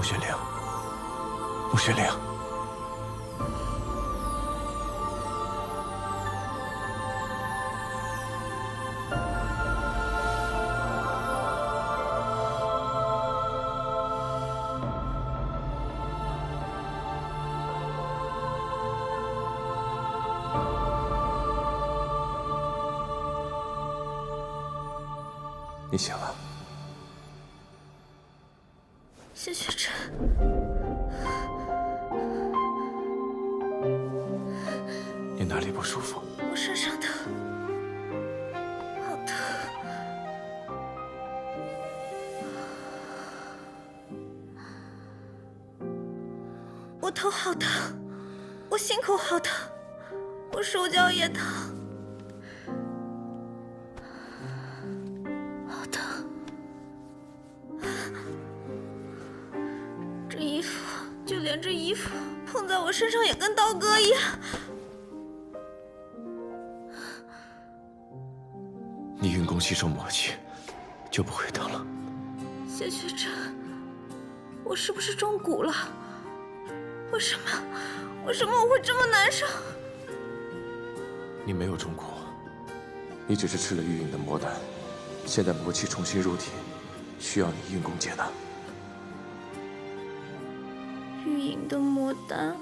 穆玄灵，穆玄灵，你醒了。 谢雪晨，你哪里不舒服？我身上疼，好疼。我头好疼，我心口好疼，我手脚也疼，好疼。 就连这衣服碰在我身上也跟刀割一样。你运功吸收魔气，就不会疼了。谢雪晨，我是不是中蛊了？为什么我会这么难受？你没有中蛊，你只是吃了玉隐的魔丹，现在魔气重新入体，需要你运功解难。 玉隐的魔丹，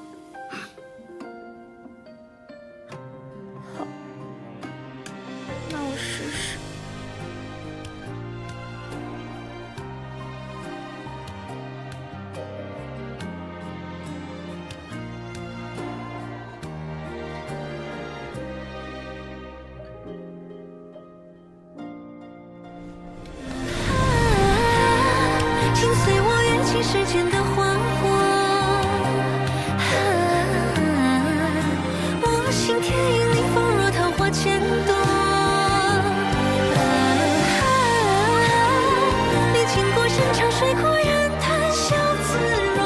好，那我试试。请随我缘起世间的花火。 心田引力放若桃花千朵，历经过山长水阔，任谈笑自若，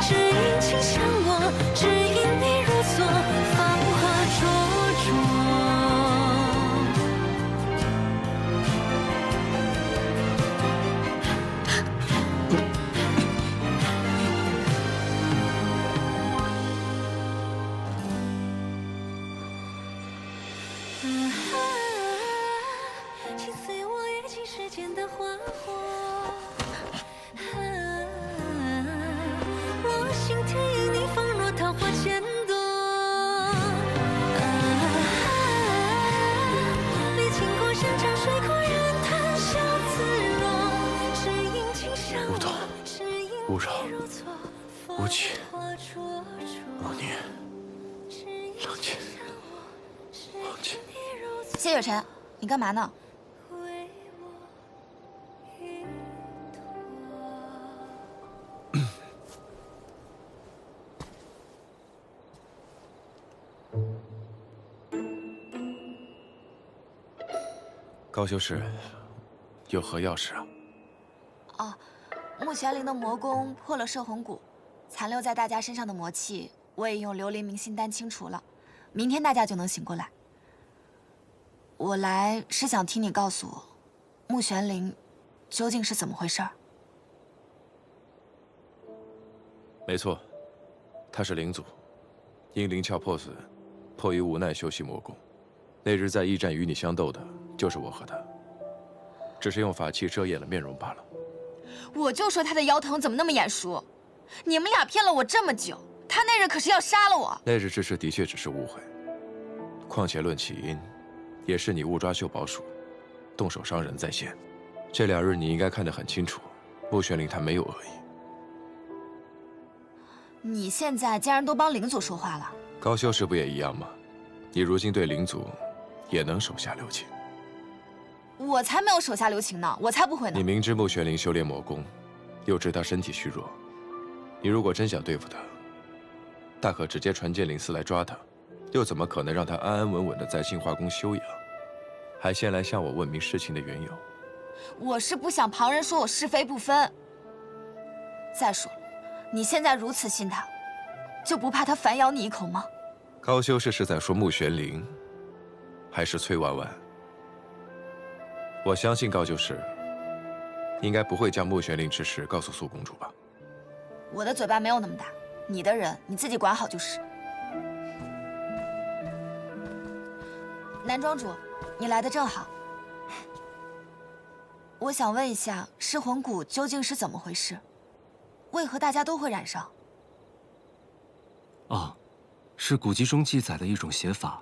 只因情相落，只因你如昨，芳华灼灼。请随我跃进世间的花火，我心田因你放若桃花千朵，历经过山长水阔，任谈笑自若，只因情相无痛，无扰，无气，无念，冷静，忘记。谢雪晨，你干嘛呢？高修士，有何要事啊？哦，穆玄灵的魔功破了摄魂蛊，残留在大家身上的魔气，我也用琉璃明心丹清除了，明天大家就能醒过来。我来是想听你告诉我，穆玄灵究竟是怎么回事儿？没错，他是灵祖，因灵窍破损，迫于无奈修习魔功。那日在驿站与你相斗的，就是我和他，只是用法器遮掩了面容罢了。我就说他的腰疼怎么那么眼熟，你们俩骗了我这么久，他那日可是要杀了我。那日之事的确只是误会，况且论起因，也是你误抓秀宝鼠，动手伤人在先。这2日你应该看得很清楚，穆玄灵他没有恶意。你现在竟然都帮灵祖说话了？高修士不也一样吗？你如今对灵祖也能手下留情。我才没有手下留情呢，我才不会呢。你明知穆玄灵修炼魔功，又知他身体虚弱，你如果真想对付他，大可直接传剑灵司来抓他，又怎么可能让他安安稳稳的在净化宫休养，还先来向我问明事情的缘由？我是不想旁人说我是非不分。再说了，你现在如此信他，就不怕他反咬你一口吗？高修士是在说穆玄灵，还是崔婉婉？我相信高修士应该不会将穆玄灵之事告诉苏公主吧？我的嘴巴没有那么大，你的人你自己管好就是。男庄主，你来的正好。我想问一下，噬魂谷究竟是怎么回事？为何大家都会染上？啊，是古籍中记载的一种邪法。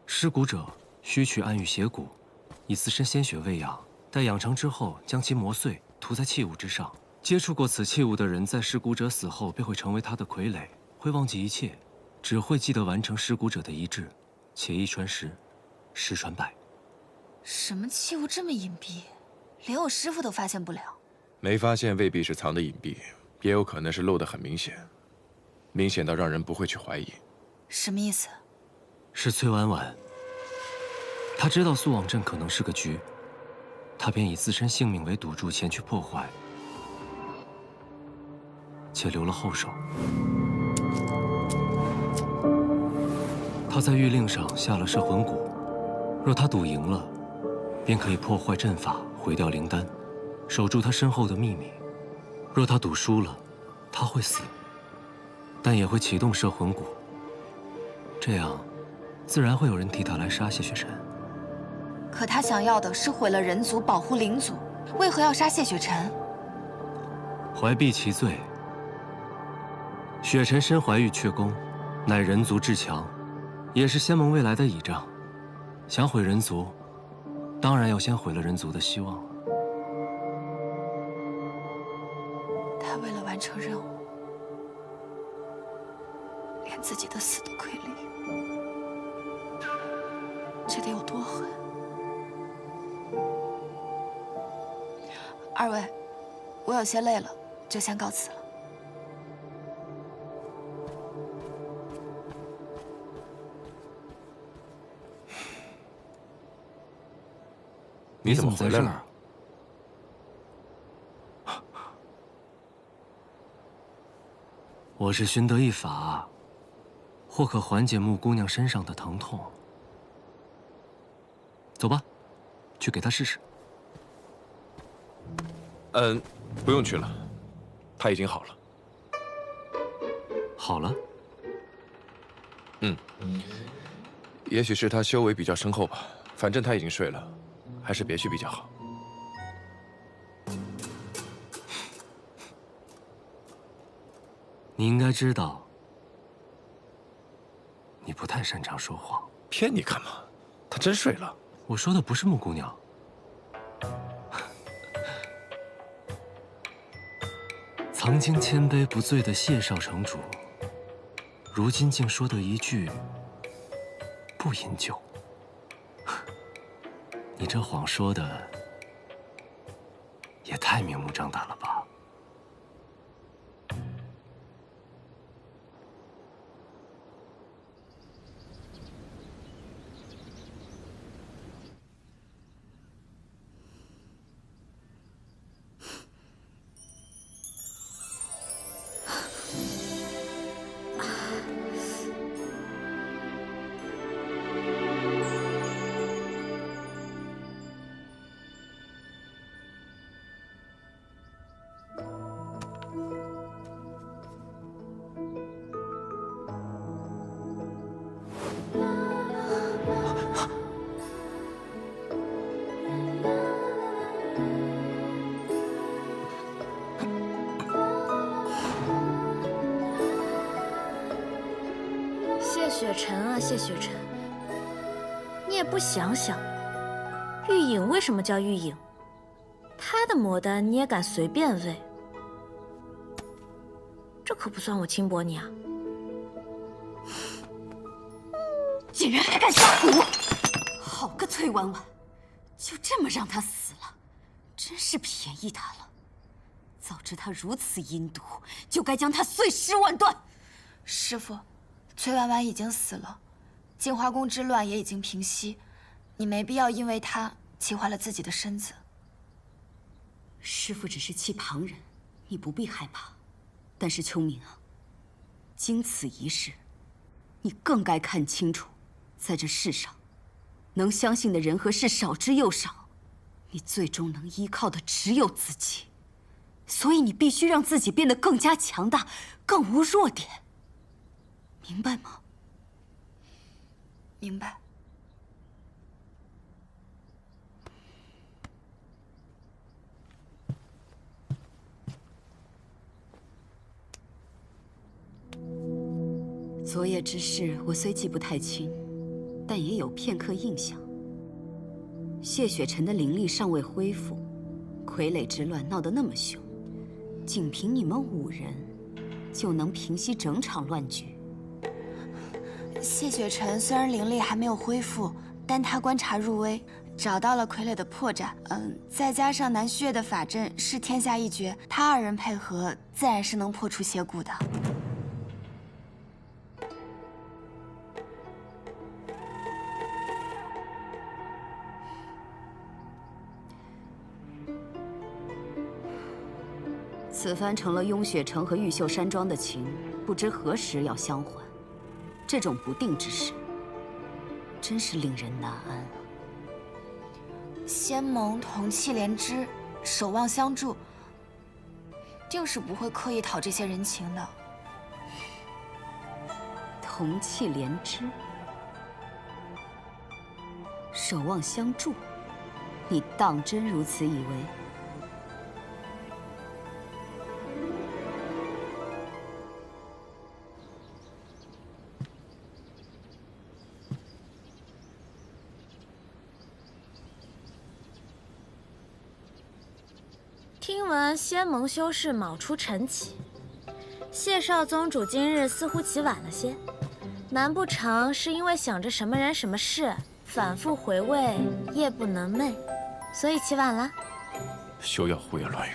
尸骨者需取暗玉邪骨，以自身鲜血喂养，待养成之后，将其磨碎，涂在器物之上。接触过此器物的人，在尸骨者死后便会成为他的傀儡，会忘记一切，只会记得完成尸骨者的遗志，且一传十，十传百。什么器物这么隐蔽，连我师父都发现不了？没发现未必是藏得隐蔽，也有可能是露得很明显，明显到让人不会去怀疑。什么意思？是崔婉婉。他知道苏网镇可能是个局，他便以自身性命为赌注前去破坏，且留了后手。他在谕令上下了摄魂蛊，若他赌赢了，便可以破坏阵法，毁掉灵丹，守住他身后的秘密；若他赌输了，他会死，但也会启动摄魂蛊。这样，自然会有人替他来杀谢雪晨。可他想要的是毁了人族，保护灵族，为何要杀谢雪晨？怀璧其罪。雪晨身怀玉阙宫，乃人族至强，也是仙盟未来的倚仗。想毁人族，当然要先毁了人族的希望。他为了完成任务，连自己的死都亏理，这得有多狠？二位，我有些累了，就先告辞了。你怎么回来了？我是寻得一法，或可缓解穆姑娘身上的疼痛。走吧，去给她试试。不用去了，他已经好了。好了？也许是他修为比较深厚吧，反正他已经睡了，还是别去比较好。你应该知道，你不太擅长说谎。骗你干嘛？他真睡了。我说的不是穆姑娘。曾经谦卑不醉的谢少城主，如今竟说的一句不饮酒。你这谎说的也太明目张胆了吧？谢雪晨啊，谢雪晨，你也不想想，玉影为什么叫玉影？她的魔丹你也敢随便喂？这可不算我轻薄你啊！竟然还敢下蛊！好个崔婉婉，就这么让她死了，真是便宜她了。早知她如此阴毒，就该将她碎尸万段。师父，崔婉婉已经死了，净华宫之乱也已经平息，你没必要因为她气坏了自己的身子。师父只是气旁人，你不必害怕。但是秋明啊，经此一事，你更该看清楚，在这世上，能相信的人和事少之又少，你最终能依靠的只有自己。所以你必须让自己变得更加强大，更无弱点。明白吗？明白。昨夜之事，我虽记不太清，但也有片刻印象。谢雪晨的灵力尚未恢复，傀儡之乱闹得那么凶，仅凭你们5人，就能平息整场乱局。谢雪晨虽然灵力还没有恢复，但他观察入微，找到了傀儡的破绽。再加上南虚月的法阵是天下一绝，他2人配合，自然是能破除邪蛊的。此番成了雍雪城和玉秀山庄的情，不知何时要相还。这种不定之事，真是令人难安啊。仙盟同气连枝，守望相助，定是不会刻意讨这些人情的。同气连枝，守望相助，你当真如此以为？听闻仙盟修士卯出晨起，谢少宗主今日似乎起晚了些，难不成是因为想着什么人什么事，反复回味，夜不能寐，所以起晚了？休要胡言乱语！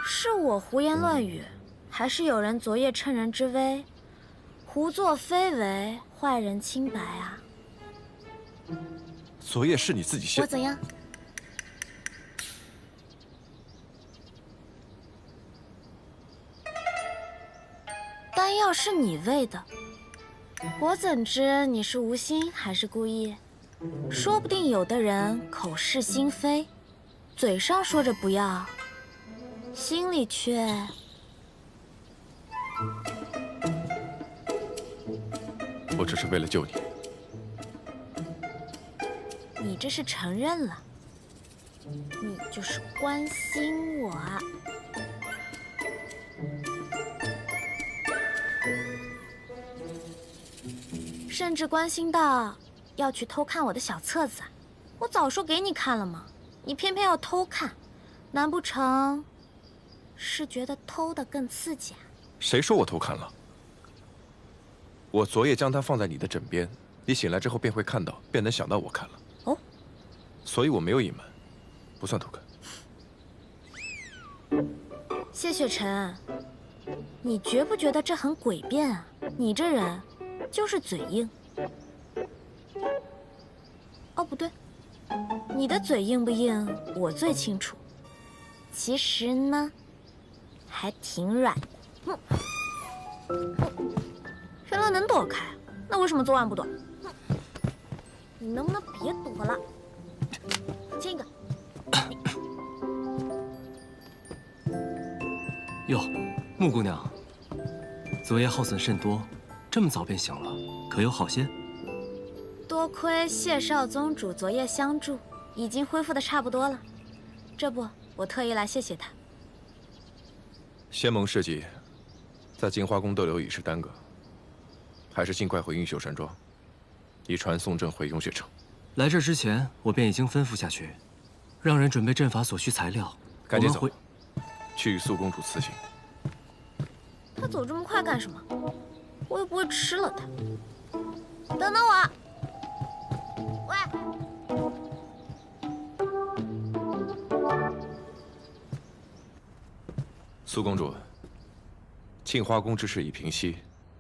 是我胡言乱语，还是有人昨夜趁人之危，胡作非为，坏人清白啊？昨夜是你自己先。我怎样？丹药是你喂的，我怎知你是无心还是故意？说不定有的人口是心非，嘴上说着不要，心里却……我只是为了救你。你这是承认了，你就是关心我啊。甚至关心到要去偷看我的小册子，我早说给你看了吗？你偏偏要偷看，难不成是觉得偷的更刺激啊？谁说我偷看了？我昨夜将它放在你的枕边，你醒来之后便会看到，便能想到我看了。哦，所以我没有隐瞒，不算偷看。谢雪晨，你觉不觉得这很诡辩啊？你这人就是嘴硬。哦，不对，你的嘴硬不硬，我最清楚。其实呢，还挺软的。原来能躲开，那为什么昨晚不躲？你能不能别躲了？亲一个。哟，穆姑娘，昨夜耗损甚多，这么早便醒了，可有好些？多亏谢少宗主昨夜相助，已经恢复的差不多了。这不，我特意来谢谢他。仙盟事迹，在镜花宫逗留已是耽搁，还是尽快回云秀山庄，以传送阵回雍雪城。来这之前，我便已经吩咐下去，让人准备阵法所需材料。赶紧走，我们去与苏公主辞行。他走这么快干什么？我又不会吃了他。等等我！喂！苏公主，镜花宫之事已平息，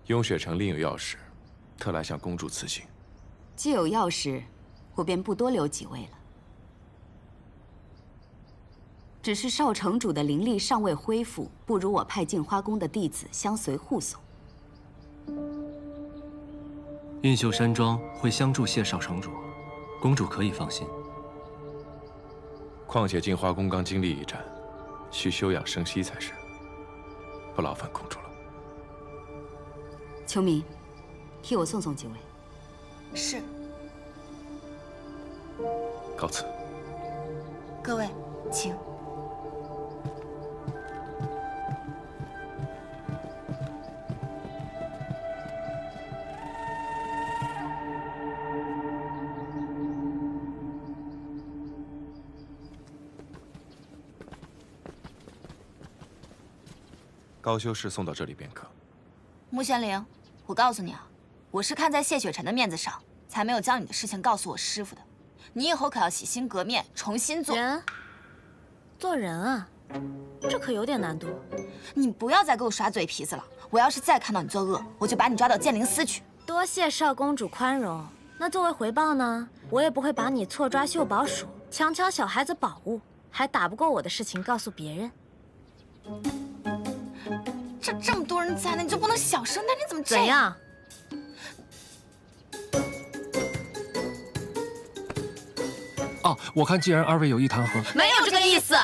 雍雪城另有要事，特来向公主辞行。既有要事，我便不多留几位了。只是少城主的灵力尚未恢复，不如我派镜花宫的弟子相随护送。印秀山庄会相助谢少城主，公主可以放心。况且镜花宫刚经历一战，需休养生息才是。不劳烦公主了。秋明，替我送送几位。是。告辞。各位，请。高修士送到这里便可。穆玄灵，我告诉你啊，我是看在谢雪晨的面子上，才没有将你的事情告诉我师傅的。你以后可要洗心革面，重新做人。做人啊，这可有点难度。你不要再给我耍嘴皮子了！我要是再看到你作恶，我就把你抓到剑灵司去。多谢少公主宽容。那作为回报呢，我也不会把你错抓秀宝鼠、强抢小孩子宝物，还打不过我的事情告诉别人。这么多人在呢，你就不能小声点？你怎么这样？哦，我看既然二位有意谈和，没有这个意思。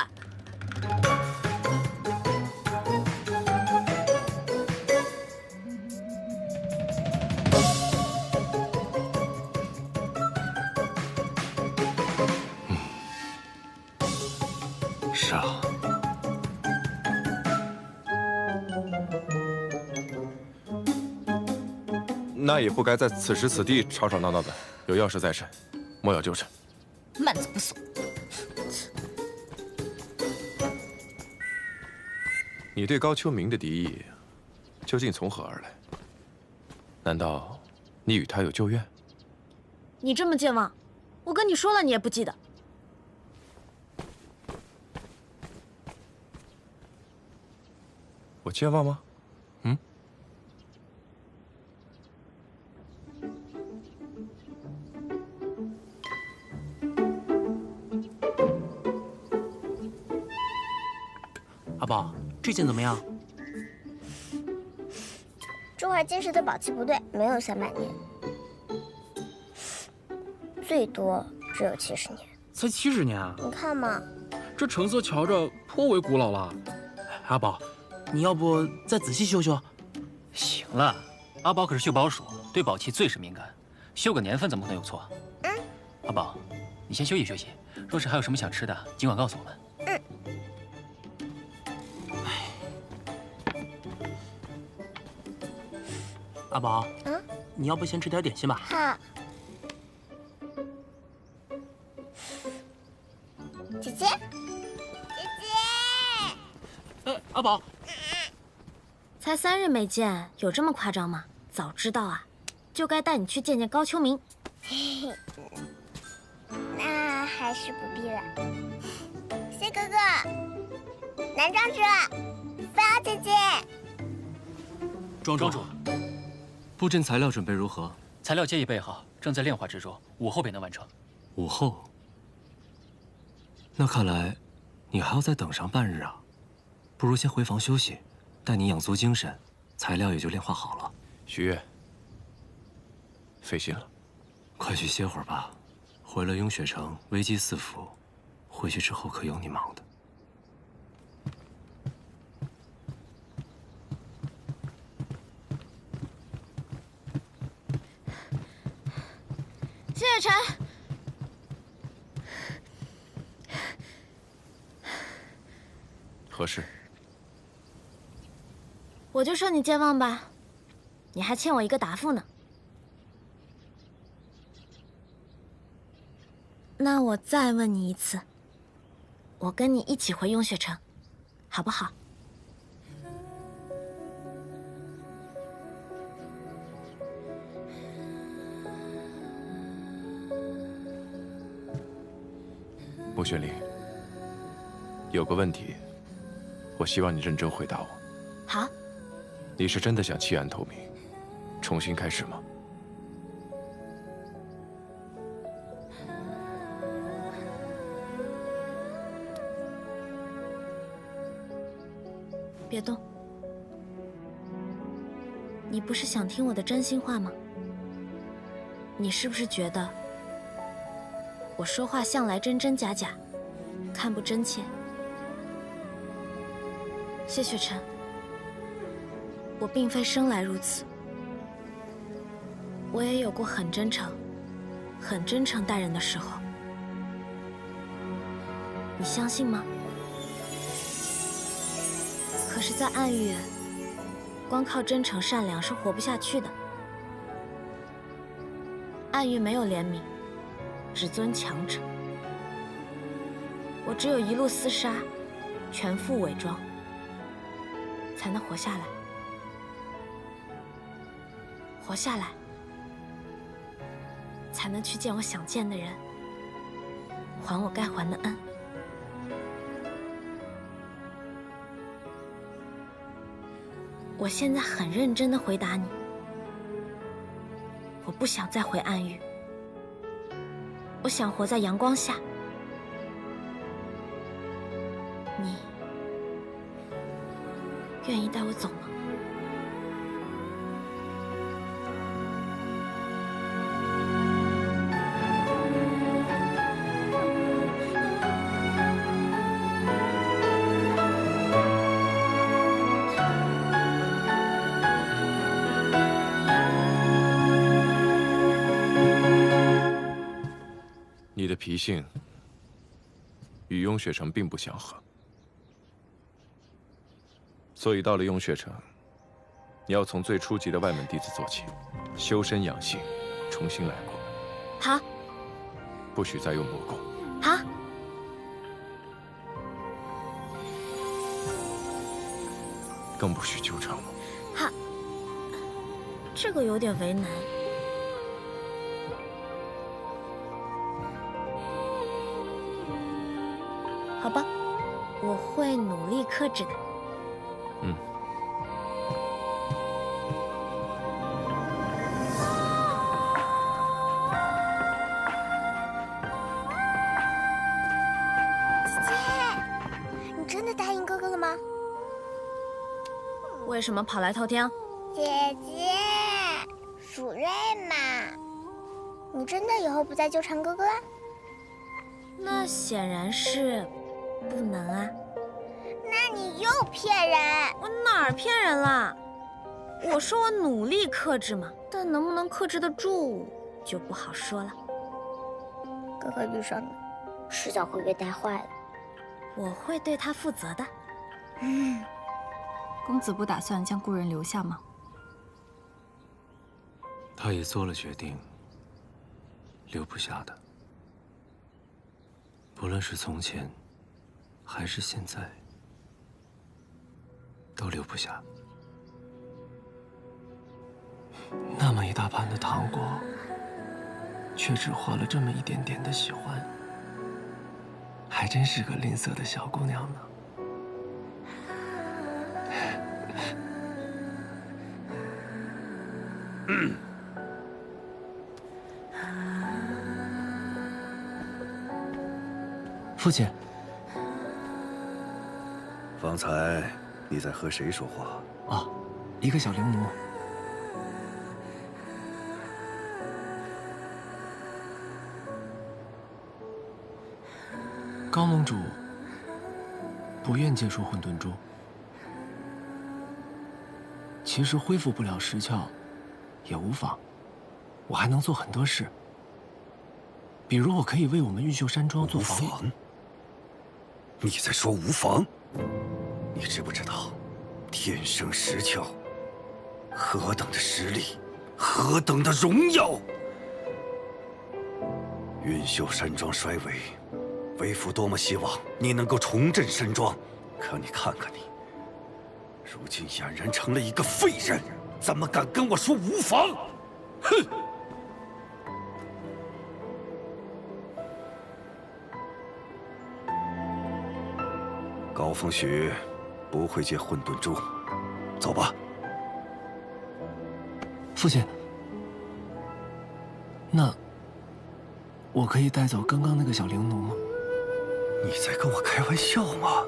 是啊。那也不该在此时此地吵吵闹闹的。有要事在身，莫要纠缠。慢走不送。你对高秋明的敌意，究竟从何而来？难道你与他有旧怨？你这么健忘，我跟你说了，你也不记得。我健忘吗？阿宝，这件怎么样？珠海金石的宝气不对，没有300年，最多只有70年。才70年啊！你看嘛，这成色瞧着颇为古老了。阿宝，你要不再仔细修修？行了，阿宝可是秀宝鼠，对宝器最是敏感，修个年份怎么可能有错？阿宝，你先休息休息，若是还有什么想吃的，尽管告诉我们。阿宝，你要不先吃点点心吧？好。姐姐，阿宝，才3日没见，有这么夸张吗？早知道啊，就该带你去见见高秋明。那还是不必了。谢哥哥，男庄主，芙瑶姐姐，庄主。布阵材料准备如何？材料皆已备好，正在炼化之中，午后便能完成。午后？那看来，你还要再等上半日啊！不如先回房休息，待你养足精神，材料也就炼化好了。许月，费心了。快去歇会儿吧，回了雍雪城，危机四伏，回去之后可有你忙的。谢雪晨，何事？我就说你健忘吧，你还欠我一个答复呢。那我再问你一次，我跟你一起回雍雪城，好不好？穆玄灵，有个问题，我希望你认真回答我。好。你是真的想弃暗投明，重新开始吗？别动。你不是想听我的真心话吗？你是不是觉得我说话向来真真假假，看不真切。谢雪晨，我并非生来如此，我也有过很真诚待人的时候。你相信吗？可是，在暗域，光靠真诚善良是活不下去的。暗域没有怜悯，只尊强者。我只有一路厮杀，全副伪装，才能活下来。活下来，才能去见我想见的人，还我该还的恩。我现在很认真地回答你，我不想再回暗域，我想活在阳光下。你愿意带我走吗？你的脾性与雍雪城并不相合，所以到了雍雪城，你要从最初级的外门弟子做起，修身养性，重新来过。好。不许再用魔功。好。更不许纠缠我。好。这个有点为难。好吧，我会努力克制的。嗯。姐姐，你真的答应哥哥了吗？为什么跑来偷听？姐姐，蜀瑞嘛，你真的以后不再纠缠哥哥了？那显然是不能啊。那你又骗人！我哪儿骗人了？我说我努力克制嘛，但能不能克制得住就不好说了。哥哥遇上你，迟早会被带坏了。我会对他负责的。公子不打算将故人留下吗？他已做了决定，留不下的。不论是从前，还是现在，都留不下。那么一大盘的糖果，却只换了这么一点点的喜欢，还真是个吝啬的小姑娘呢。父亲，方才你在和谁说话？啊，一个小灵奴。高盟主不愿接受混沌珠，其实恢复不了石窍也无妨，我还能做很多事。比如我可以为我们玉秀山庄做防御。你在说无妨？你知不知道，天生石窍，何等的实力，何等的荣耀！云秀山庄衰微，为父多么希望你能够重振山庄，可你看看你，如今俨然成了一个废人，怎么敢跟我说无妨？哼！高风雪不会借混沌珠，走吧。父亲，那我可以带走刚刚那个小灵奴吗？你在跟我开玩笑吗？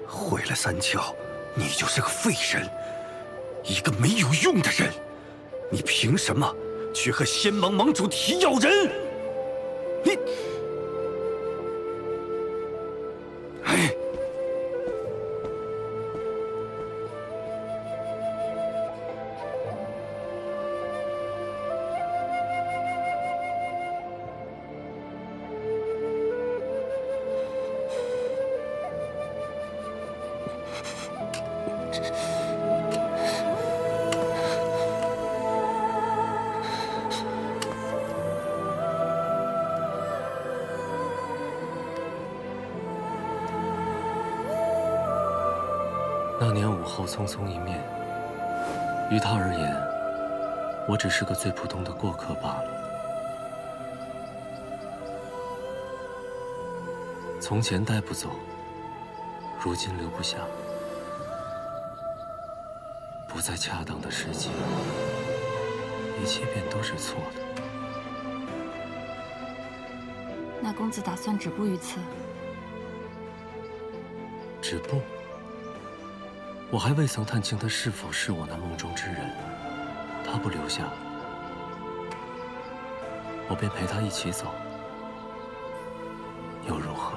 毁了三窍，你就是个废人，一个没有用的人。你凭什么去和仙盟盟主提要人？你年午后匆匆一面，于他而言，我只是个最普通的过客罢了。从前带不走，如今留不下，不在恰当的时机，一切便都是错的。那公子打算止步于此？止步？我还未曾探清他是否是我那梦中之人。他不留下，我便陪他一起走，又如何？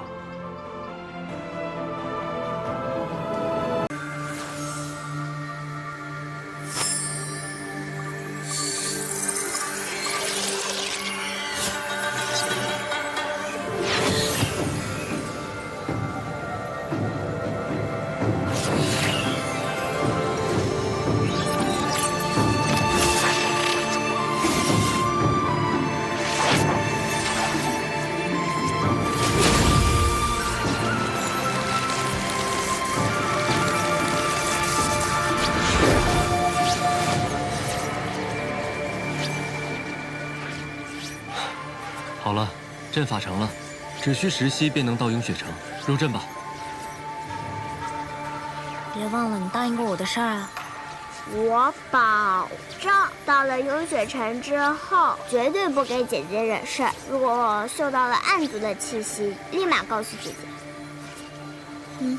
好了，阵法成了，只需10息便能到雍雪城。入阵吧。别忘了你答应过我的事儿啊！我保证，到了雍雪城之后，绝对不给姐姐惹事。如果我嗅到了暗族的气息，立马告诉姐姐。嗯。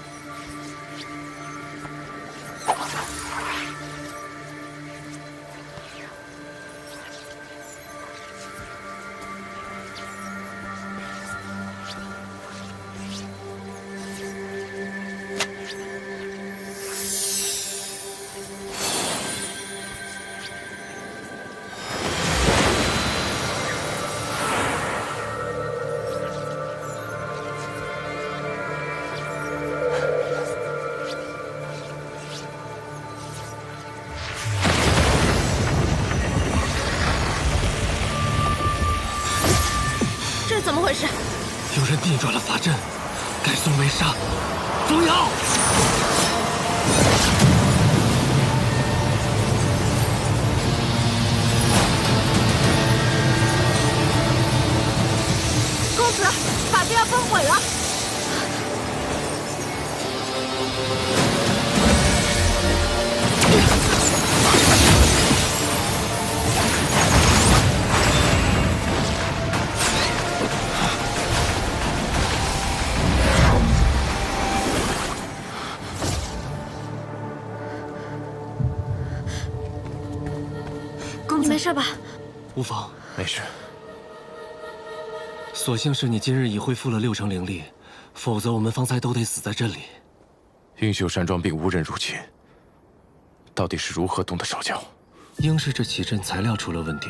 怎么回事？有人逆转了法阵，改送为杀。风瑶，公子，法阵要崩毁了！没事吧？无妨，没事。所幸是你今日已恢复了6成灵力，否则我们方才都得死在这里。云秀山庄并无人入侵，到底是如何动的手脚？应是这起阵材料出了问题。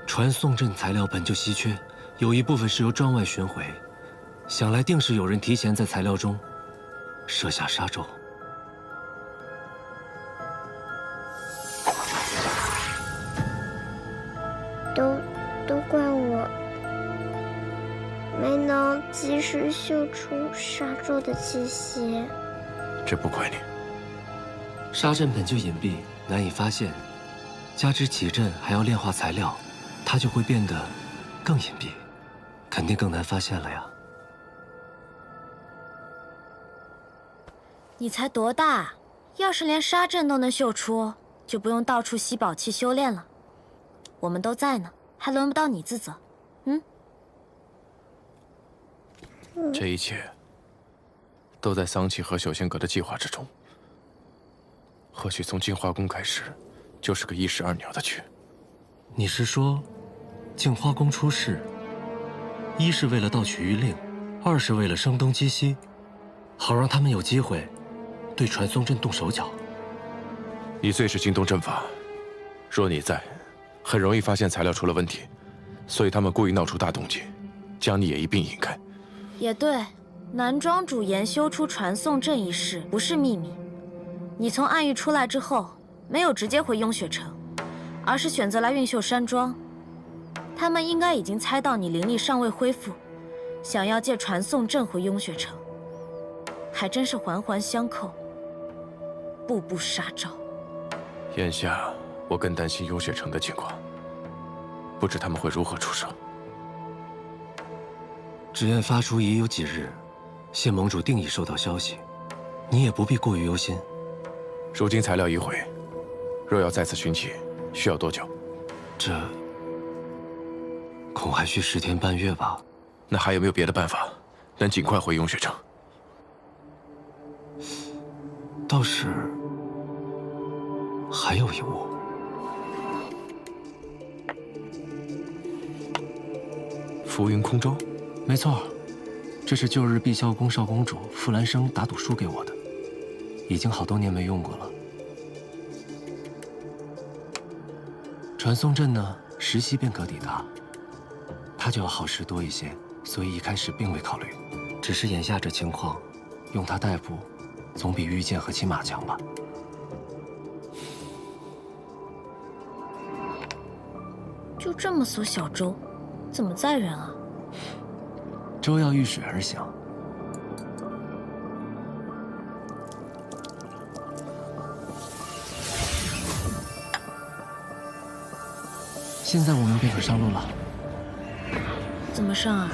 传送阵材料本就稀缺，有一部分是由庄外寻回，想来定是有人提前在材料中设下杀咒。都怪我没能及时嗅出杀咒的气息。这不怪你。杀阵本就隐蔽，难以发现，加之起阵还要炼化材料，它就会变得更隐蔽，肯定更难发现了呀。你才多大？要是连杀阵都能嗅出，就不用到处吸宝器修炼了。我们都在呢，还轮不到你自责。这一切都在桑启和九仙阁的计划之中。或许从净化宫开始，就是个一石二鸟的局。你是说，净化宫出事，一是为了盗取玉令，二是为了声东击西，好让他们有机会对传送阵动手脚？你最是精通阵法，若你在，很容易发现材料出了问题，所以他们故意闹出大动静，将你也一并引开。也对，南庄主研修出传送阵一事不是秘密。你从暗域出来之后，没有直接回雍雪城，而是选择来运秀山庄。他们应该已经猜到你灵力尚未恢复，想要借传送阵回雍雪城，还真是环环相扣。步步杀招。眼下我更担心幽雪城的情况，不知他们会如何出手。纸雁发出已有几日，谢盟主定已收到消息，你也不必过于忧心。如今材料已毁，若要再次寻起，需要多久？这恐还需10天半月吧。那还有没有别的办法，能尽快回雍雪城？倒是还有一物。浮云空舟？没错，这是旧日碧霄宫少公主傅兰生打赌输给我的，已经好多年没用过了。传送阵呢，时息便可抵达，它就要耗时多一些，所以一开始并未考虑。只是眼下这情况，用它代步，总比御剑和骑马强吧。就这么艘小舟，怎么载人啊？舟要遇水而行。现在我们便可上路了。怎么上啊？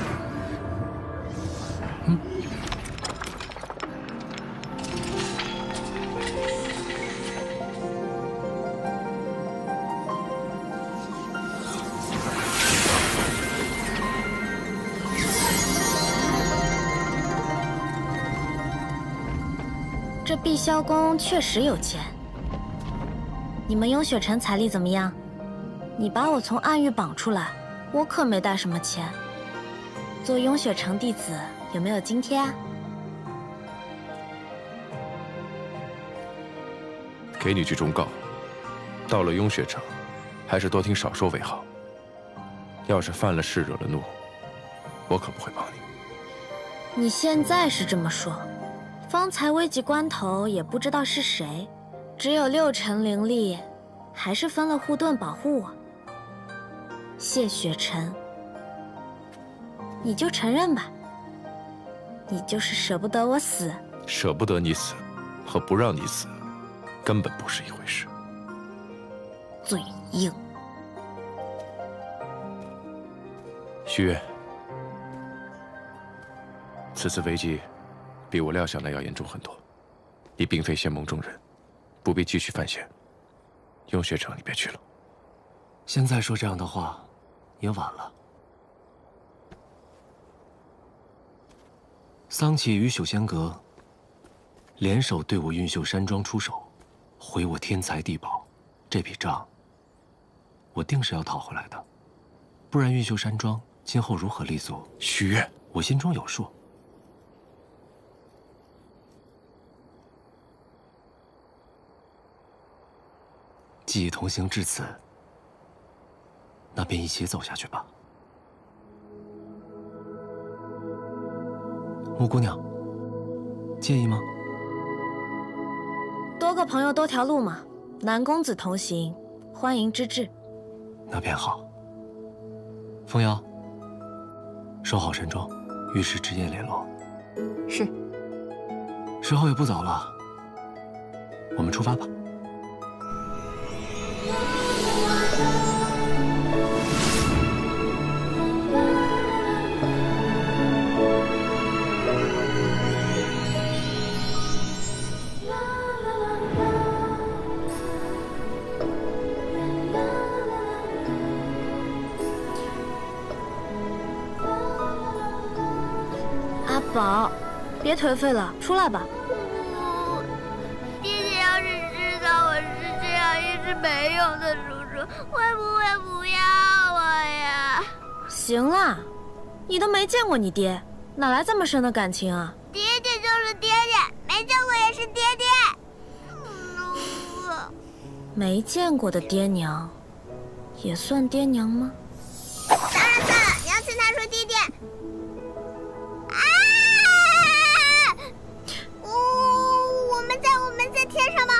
这碧霄宫确实有钱。你们雍雪城财力怎么样？你把我从暗域绑出来，我可没带什么钱。做雍雪城弟子有没有津贴啊？给你句忠告，到了雍雪城，还是多听少说为好。要是犯了事惹了怒，我可不会帮你。你现在是这么说，方才危急关头也不知道是谁，只有6成灵力，还是分了护盾保护我。谢雪晨，你就承认吧，你就是舍不得我死。舍不得你死，和不让你死，根本不是一回事。嘴硬。虚月，此次危机比我料想的要严重很多。你并非仙盟中人，不必继续犯险。雍雪城你别去了。现在说这样的话，也晚了。桑启与朽仙阁联手对我运秀山庄出手，毁我天才地宝，这笔账我定是要讨回来的。不然运秀山庄今后如何立足？许愿，我心中有数。既已同行至此，那便一起走下去吧。穆姑娘，介意吗？多个朋友多条路嘛，南公子同行，欢迎之至。那便好。风瑶，守好山庄，与时之夜联络。是。时候也不早了，我们出发吧。阿宝，别颓废了，出来吧。爹爹要是知道我是这样一只没用的叔叔，会不会不要我呀？行了，你都没见过你爹，哪来这么深的感情啊？爹爹就是爹爹，没见过也是爹爹。没见过的爹娘，也算爹娘吗？当然算了，你要劝他说爹爹。我们在天上吗？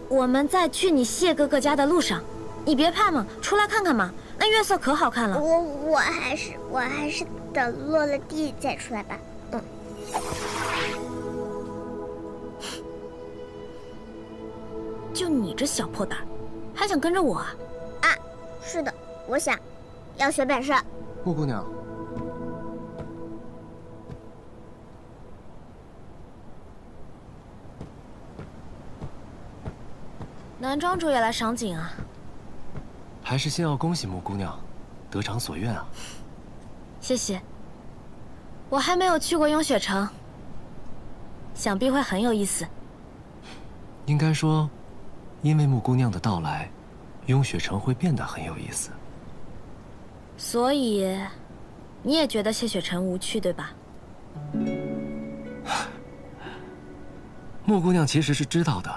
我们在去你谢哥哥家的路上，你别怕嘛，出来看看嘛，那月色可好看了。我还是等落了地再出来吧。就你这小破胆，还想跟着我啊？啊，是的，我想要学本事。穆姑娘，南庄主也来赏景啊？还是先要恭喜穆姑娘得偿所愿啊！谢谢。我还没有去过雍雪城，想必会很有意思。应该说，因为穆姑娘的到来，雍雪城会变得很有意思。所以，你也觉得谢雪城无趣，对吧？穆姑娘其实是知道的，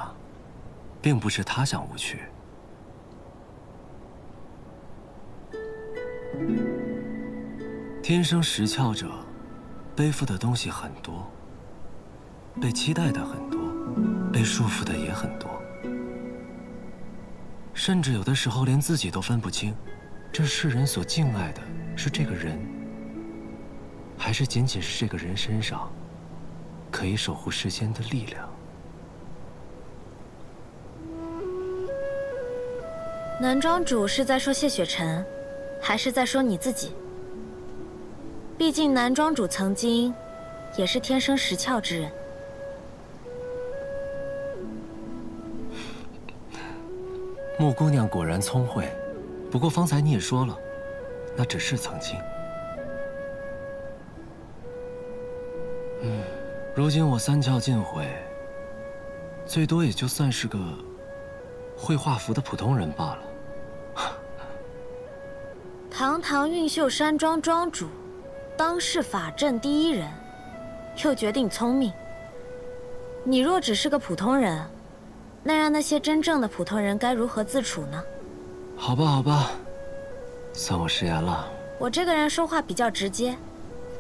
并不是她想无趣。天生识窍者，背负的东西很多，被期待的很多，被束缚的也很多，甚至有的时候连自己都分不清，这世人所敬爱的是这个人，还是仅仅是这个人身上可以守护世间的力量。南庄主是在说谢雪晨，还是在说你自己？毕竟南庄主曾经也是天生识窍之人。穆姑娘果然聪慧，不过方才你也说了，那只是曾经。如今我三窍尽毁，最多也就算是个会画符的普通人罢了。堂堂运秀山庄庄主，当世法阵第一人，又决定聪明。你若只是个普通人，那让那些真正的普通人该如何自处呢？好吧，好吧，算我食言了。我这个人说话比较直接，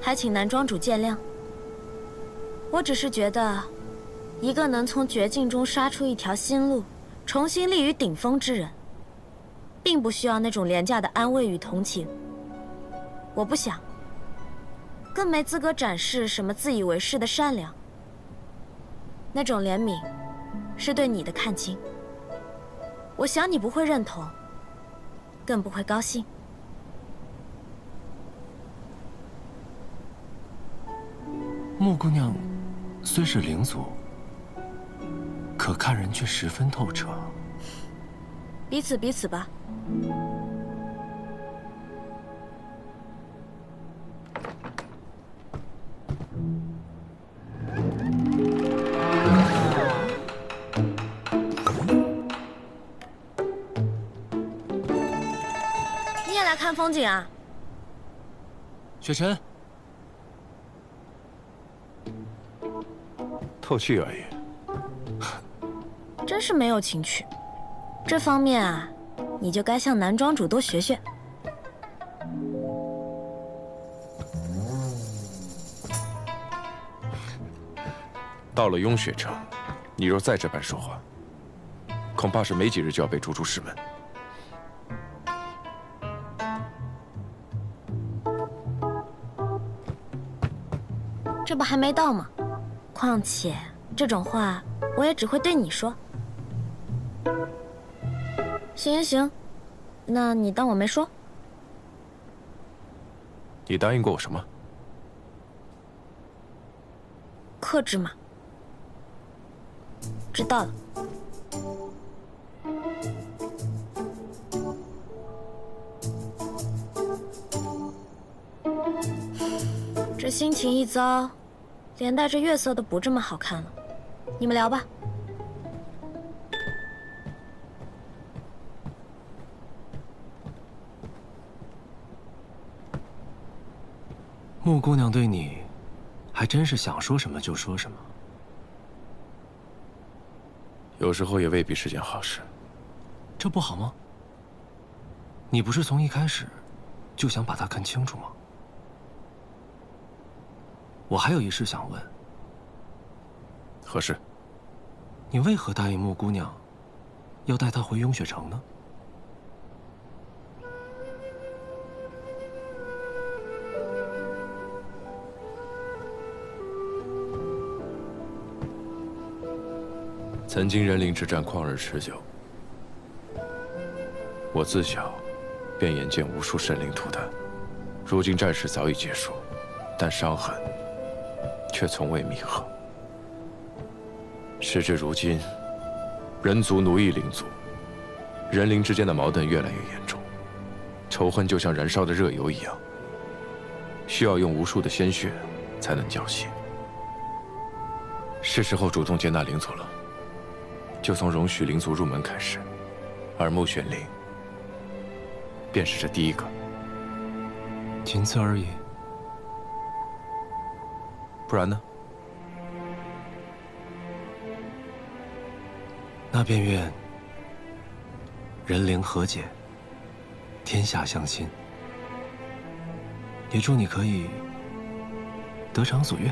还请南庄主见谅。我只是觉得，一个能从绝境中杀出一条新路，重新立于顶峰之人，并不需要那种廉价的安慰与同情。我不想，更没资格展示什么自以为是的善良。那种怜悯，是对你的看轻。我想你不会认同，更不会高兴。穆姑娘虽是灵族，可看人却十分透彻。彼此吧。你也来看风景啊？雪晨，透气而已。真是没有情趣，这方面啊，你就该向南庄主多学学。到了雍雪城，你若再这般说话，恐怕是没几日就要被逐出师门。这不还没到吗？况且这种话我也只会对你说。行，那你当我没说。你答应过我什么？克制嘛。知道了。这心情一糟，连带着月色都不这么好看了。你们聊吧。穆姑娘对你，还真是想说什么就说什么。有时候也未必是件好事。这不好吗？你不是从一开始就想把她看清楚吗？我还有一事想问。何事？你为何答应穆姑娘，要带她回雍雪城呢？曾经人灵之战旷日持久，我自小便眼见无数神灵涂炭。如今战事早已结束，但伤痕却从未弥合。时至如今，人族奴役灵族，人灵之间的矛盾越来越严重，仇恨就像燃烧的热油一样，需要用无数的鲜血才能浇熄。是时候主动接纳灵族了，就从容许灵族入门开始，而木玄灵便是这第一个。仅此而已。不然呢？那便愿人灵和解，天下相亲。也祝你可以得偿所愿。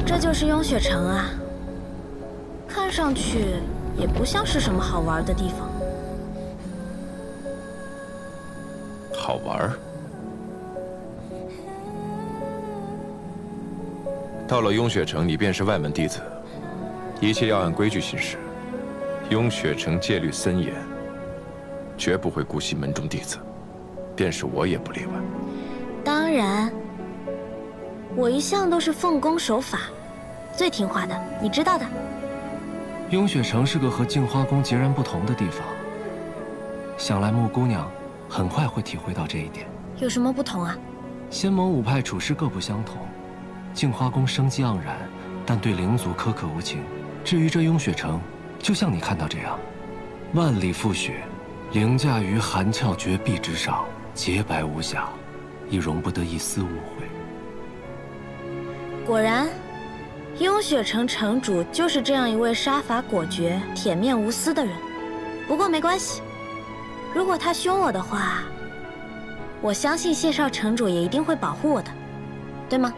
这就是雍雪城啊，看上去也不像是什么好玩的地方。好玩？到了雍雪城，你便是外门弟子，一切要按规矩行事。雍雪城戒律森严，绝不会姑息门中弟子，便是我也不例外。当然，我一向都是奉公守法，最听话的，你知道的。雍雪城是个和镜花宫截然不同的地方，想来木姑娘很快会体会到这一点。有什么不同啊？仙盟五派处事各不相同，镜花宫生机盎然，但对灵族苛刻无情。至于这雍雪城，就像你看到这样，万里覆雪，凌驾于寒峭绝壁之上，洁白无瑕，亦容不得一丝误会。果然，雍雪城城主就是这样一位杀伐果决、铁面无私的人。不过没关系，如果他凶我的话，我相信谢少城主也一定会保护我的，对吗？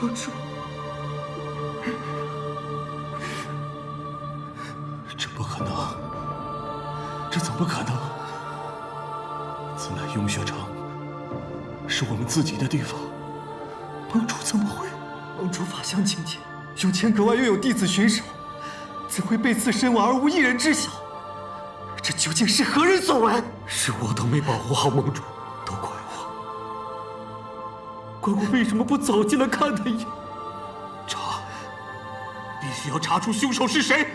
盟主，这不可能，这怎么可能？此乃雍雪城，是我们自己的地方，盟主怎么会？盟主法相清洁，永乾阁外又有弟子巡守，怎会被刺身亡而无一人知晓？这究竟是何人所为？是我都没保护好盟主，都怪我。怪我为什么不早进来看他一眼？查，必须要查出凶手是谁。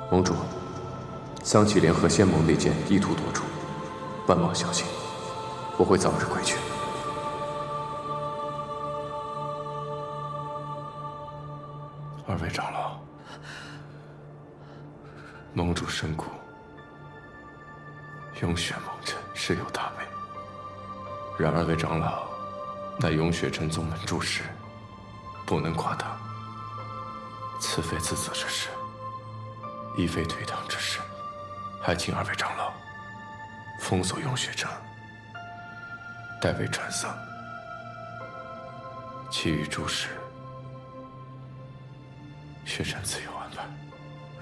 盟主，桑启联合仙盟内奸意图夺主，万望小心，我会早日归去。二位长老，盟主身故，雍雪盟臣实有大美。然二位长老乃雍雪城宗门柱石，不能夸大。此非自责之事，亦非推搪之事。还请2位长老封锁雍雪城，代为传丧。其余诸事，雪山自有安排。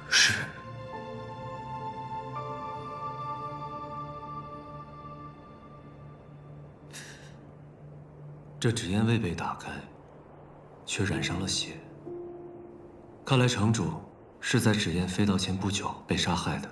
是。这纸烟未被打开，却染上了血。看来城主是在纸烟飞到前不久被杀害的。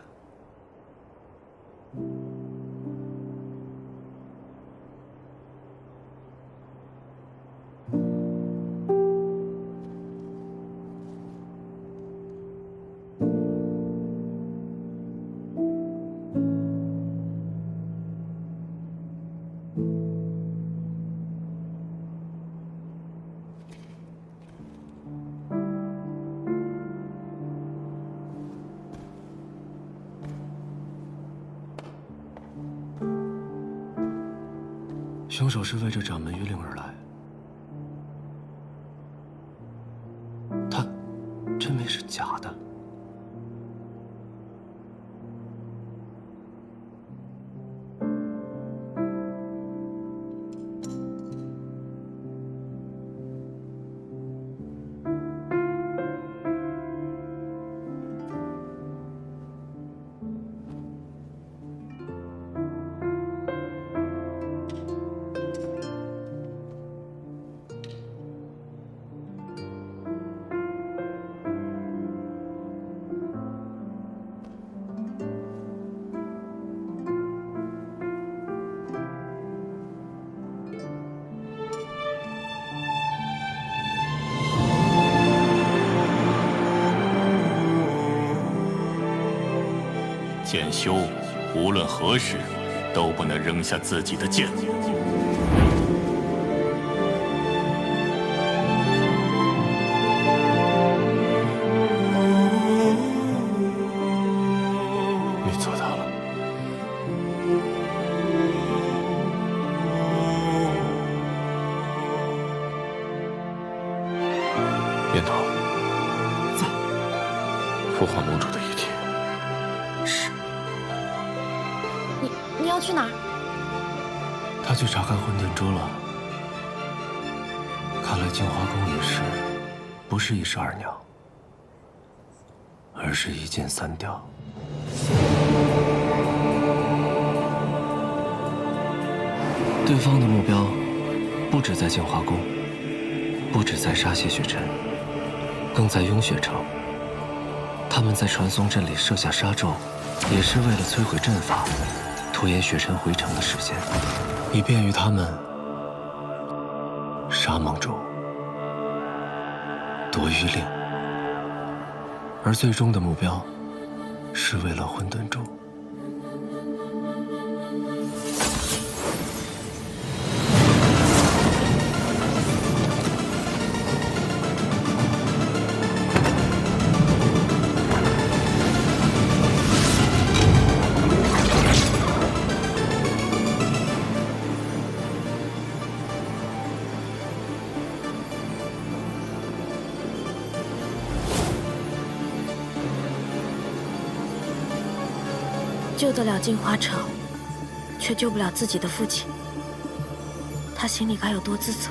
凶手是为这掌门谕令而来，他真没是假的。剑修无论何时都不能扔下自己的剑。你做到了。燕头，在。父皇盟主的遗体。是。你要去哪儿？他去查看混沌珠了。看来净华宫一事，不是一石二鸟，而是一箭三雕。对方的目标，不止在净华宫，不止在杀谢雪尘，更在雍雪城。他们在传送阵里设下杀咒，也是为了摧毁阵法，拖延雪尘回城的时间，以便于他们杀盟主、夺谕令。而最终的目标，是为了混沌珠。救得了镜花城，却救不了自己的父亲，他心里该有多自责？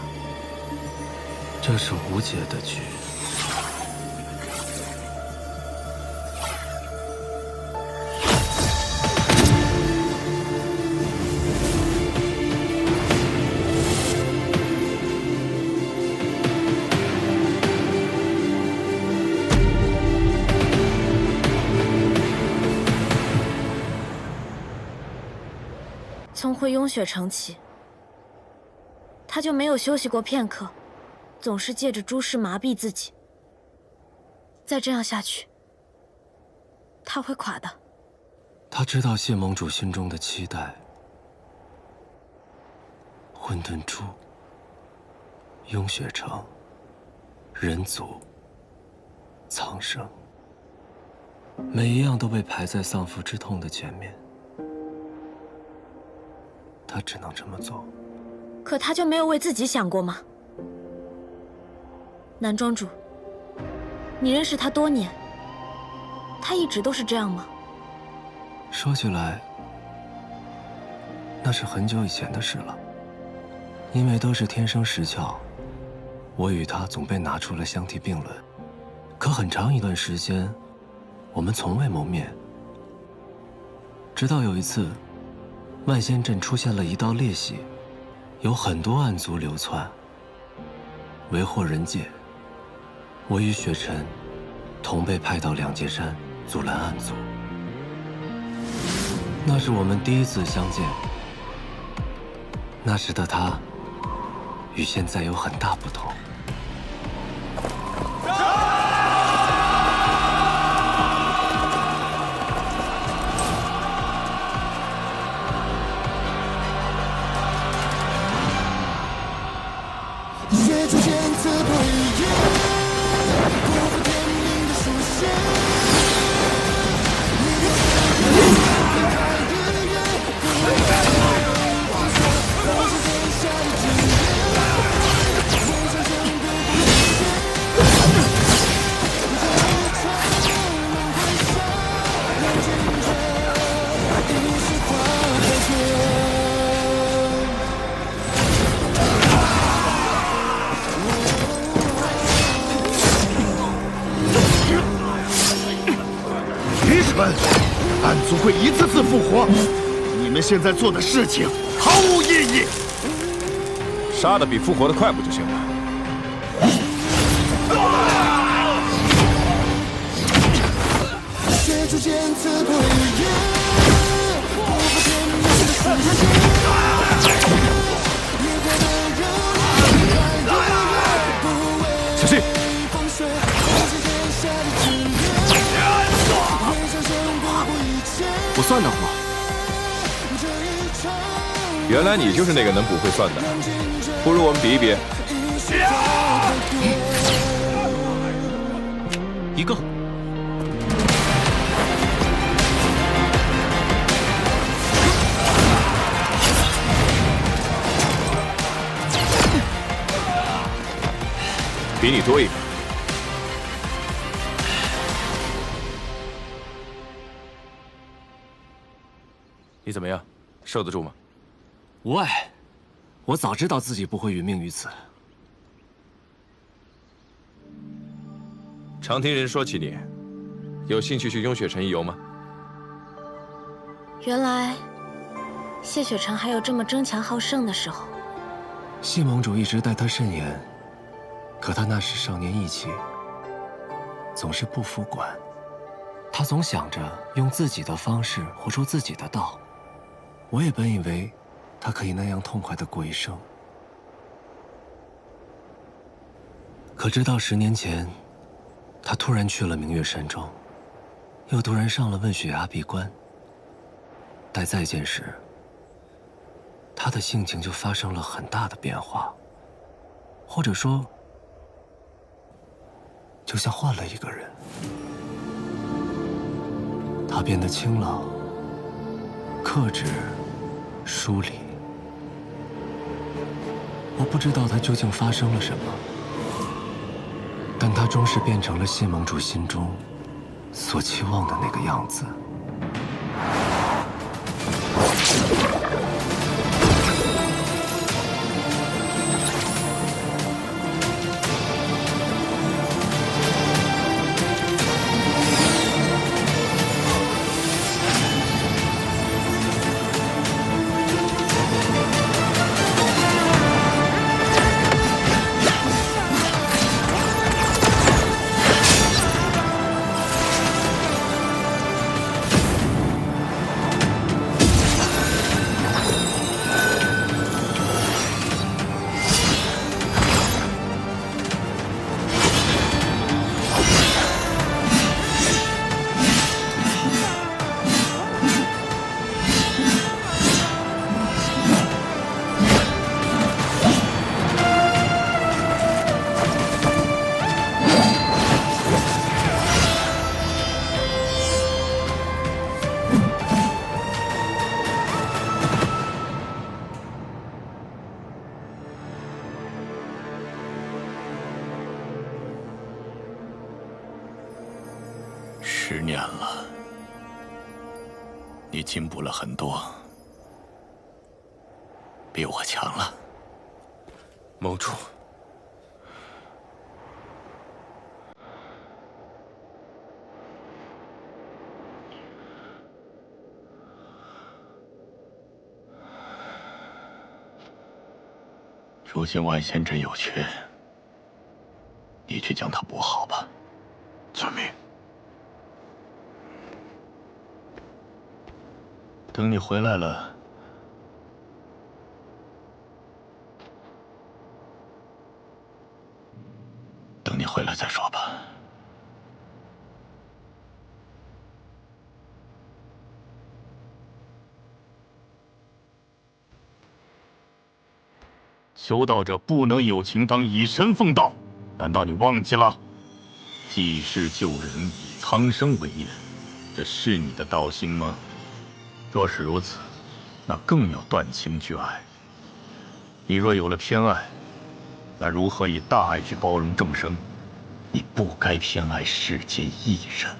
这是无解的局。从回雍雪城起，他就没有休息过片刻，总是借着诸事麻痹自己。再这样下去，他会垮的。他知道谢盟主心中的期待，混沌珠、雍雪城、人族、苍生，每一样都被排在丧父之痛的前面。他只能这么做。可他就没有为自己想过吗？南庄主，你认识他多年，他一直都是这样吗？说起来，那是很久以前的事了。因为都是天生石窍，我与他总被拿出来相提并论。可很长一段时间，我们从未谋面。直到有一次，万仙镇出现了一道裂隙，有很多暗族流窜，为祸人界。我与雪尘同被派到两界山阻拦暗族。那是我们第一次相见。那时的他与现在有很大不同。血逐渐刺破一夜，不负天命的书写。愚蠢！暗族会一次次复活，你们现在做的事情毫无意义。杀的比复活的快不就行了？血逐渐刺破一夜，不负天命的书写。小心！我算得过。原来你就是那个能捕会算的，不如我们比一比。一个。比你多一个。你怎么样？受得住吗？无碍，我早知道自己不会殒命于此。常听人说起你，有兴趣去雍雪城一游吗？原来谢雪城还有这么争强好胜的时候。谢盟主一直待他甚严，可他那时少年意气，总是不服管。他总想着用自己的方式活出自己的道。我也本以为他可以那样痛快地过一生，可直到10年前，他突然去了明月山庄，又突然上了问血崖闭关。待再见时，他的性情就发生了很大的变化，或者说，就像换了一个人。他变得清朗、克制、疏离。我不知道他究竟发生了什么，但他终是变成了谢盟主心中所期望的那个样子。进步了很多，比我强了。盟主，如今万仙阵有缺，你去将它补好吧。遵命。等你回来了，等你回来再说吧。修道者不能有情当以身奉道，难道你忘记了？济世救人，以苍生为业，这是你的道心吗？若是如此，那更要断情绝爱。你若有了偏爱，那如何以大爱去包容众生？你不该偏爱世间一人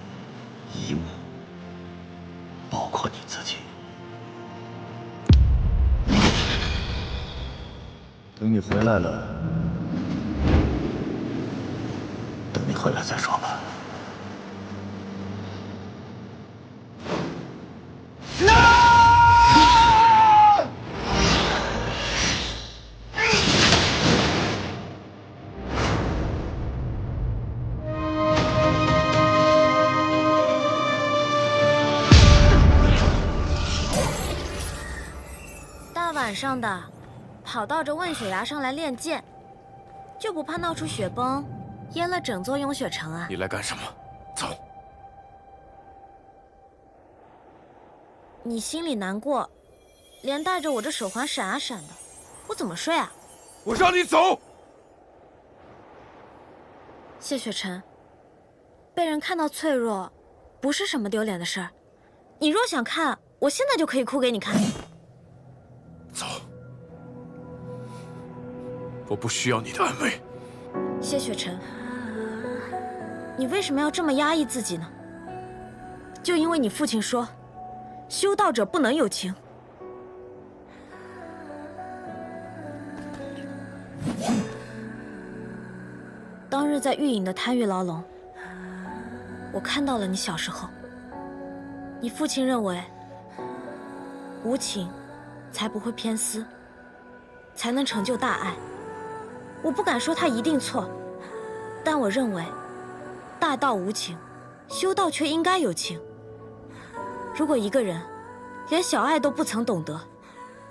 一物，包括你自己。等你回来了，等你回来再说吧。大晚上的，跑到这问血崖上来练剑，就不怕闹出雪崩，淹了整座雍雪城啊？你来干什么？走。你心里难过，连带着我这手环闪啊闪的，我怎么睡啊？我让你走！谢雪晨，被人看到脆弱，不是什么丢脸的事儿。你若想看，我现在就可以哭给你看。走。我不需要你的安慰。谢雪晨，你为什么要这么压抑自己呢？就因为你父亲说，修道者不能有情。当日在玉隐的贪欲牢笼，我看到了你小时候。你父亲认为，无情才不会偏私，才能成就大爱。我不敢说他一定错，但我认为，大道无情，修道却应该有情。如果一个人连小爱都不曾懂得，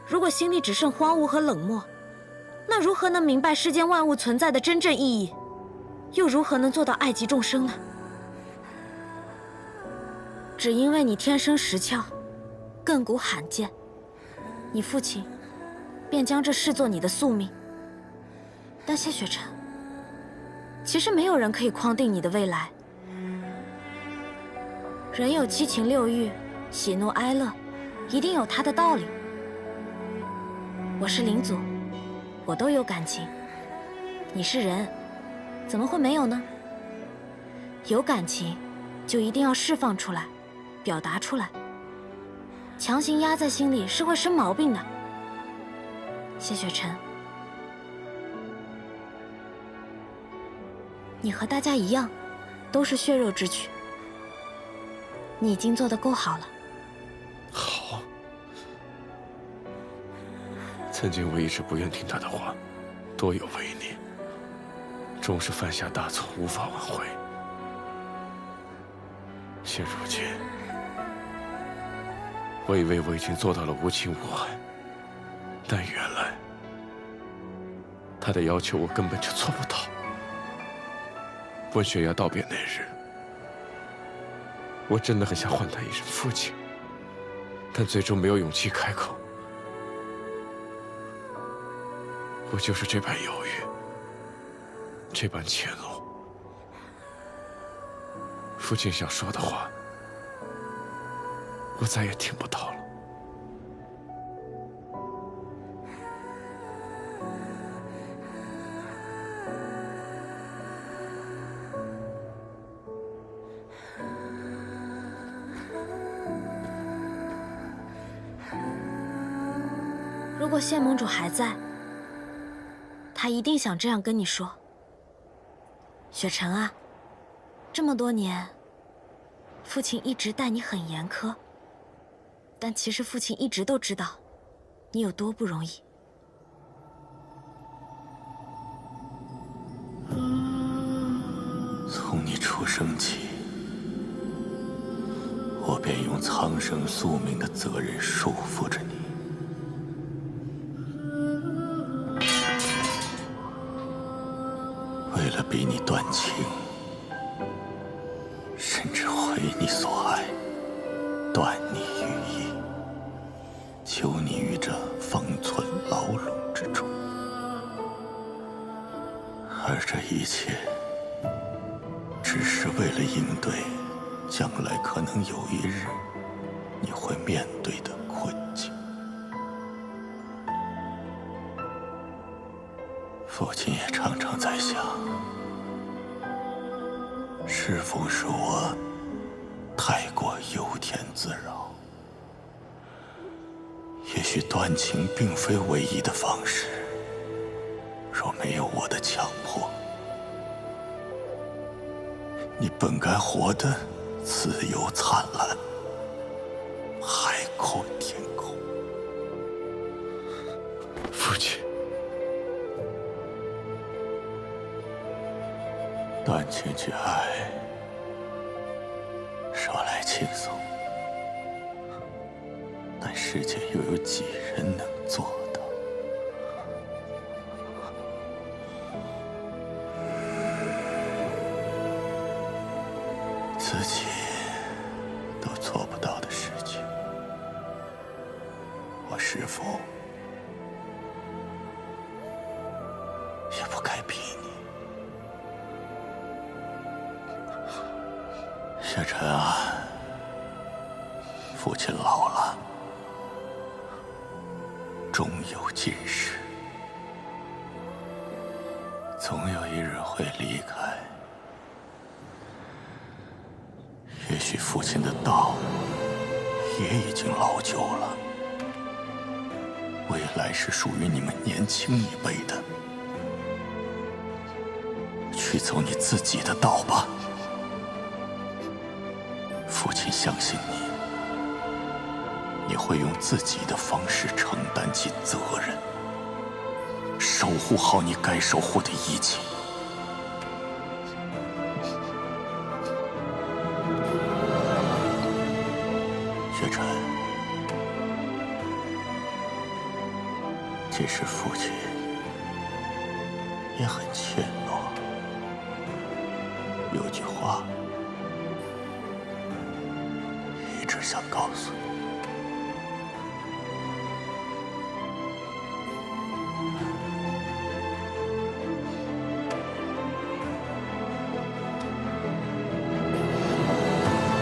如果心里只剩荒芜和冷漠，那如何能明白世间万物存在的真正意义？又如何能做到爱及众生呢？只因为你天生识窍，亘古罕见，你父亲便将这视作你的宿命。但谢雪晨，其实没有人可以框定你的未来。人有七情六欲，喜怒哀乐，一定有它的道理。我是灵祖，我都有感情。你是人，怎么会没有呢？有感情，就一定要释放出来，表达出来。强行压在心里是会生毛病的。谢雪晨，你和大家一样，都是血肉之躯。你已经做得够好了。好。曾经我一直不愿听他的话，多有违逆，终是犯下大错，无法挽回。现如今，我以为我已经做到了无情无爱，但原来他的要求我根本就做不到。问雪崖道别那日，我真的很想唤他一声父亲，但最终没有勇气开口。我就是这般犹豫，这般怯懦。父亲想说的话，我再也听不到了。如果谢盟主还在，他一定想这样跟你说。雪晨啊，这么多年，父亲一直待你很严苛，但其实父亲一直都知道你有多不容易。从你出生起，我便用苍生宿命的责任束缚着你。为了逼你断情，甚至毁你所爱，断你羽翼，囚你于这方寸牢笼之中。而这一切，只是为了应对将来可能有一日你会面对的困境。父亲也常常在想，是否是我太过由天自扰？也许断情并非唯一的方式。若没有我的强迫，你本该活得自由灿烂，海阔天空。父亲，断情去爱，说来轻松，但世间又有几人能做到？自己都做不到的事情，我是否也不该逼你？雪晨啊，父亲老了，终有尽时，总有一日会离开。也许父亲的道也已经老旧了，未来是属于你们年轻一辈的，去走你自己的道吧。父亲相信你，你会用自己的方式承担起责任，守护好你该守护的一切。雪晨，其实父亲也很怯懦。有句话一直想告诉你。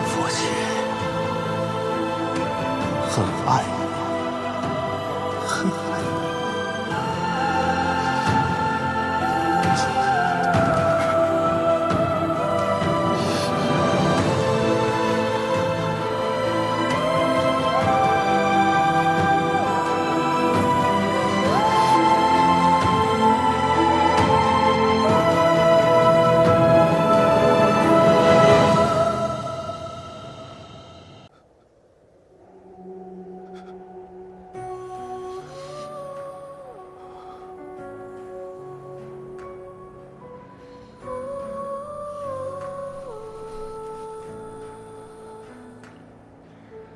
父亲很爱你，很爱你。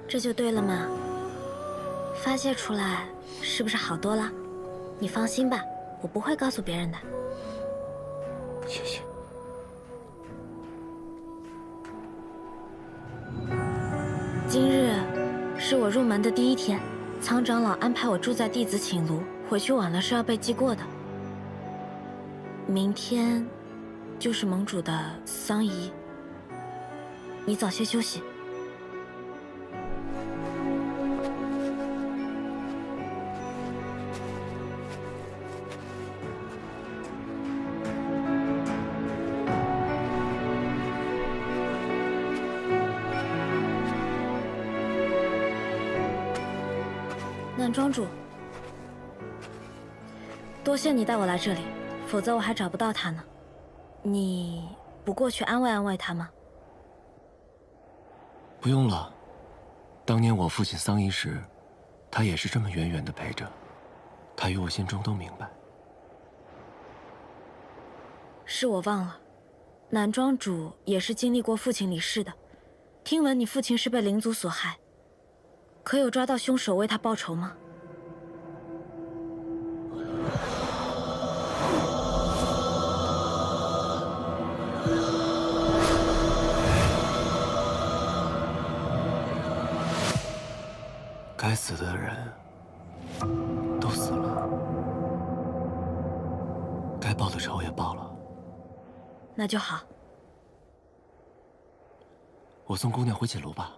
这就对了嘛，发泄出来是不是好多了？你放心吧，我不会告诉别人的。谢谢。今日是我入门的第一天，苍长老安排我住在弟子寝庐，回去晚了是要被记过的。明天就是盟主的丧仪，你早些休息。南庄主，多谢你带我来这里，否则我还找不到他呢。你不过去安慰安慰他吗？不用了。当年我父亲丧仪时，他也是这么远远的陪着。他与我心中都明白。是我忘了，南庄主也是经历过父亲离世的。听闻你父亲是被灵族所害，可有抓到凶手为他报仇吗？该死的人都死了，该报的仇也报了。那就好。我送姑娘回寝楼吧。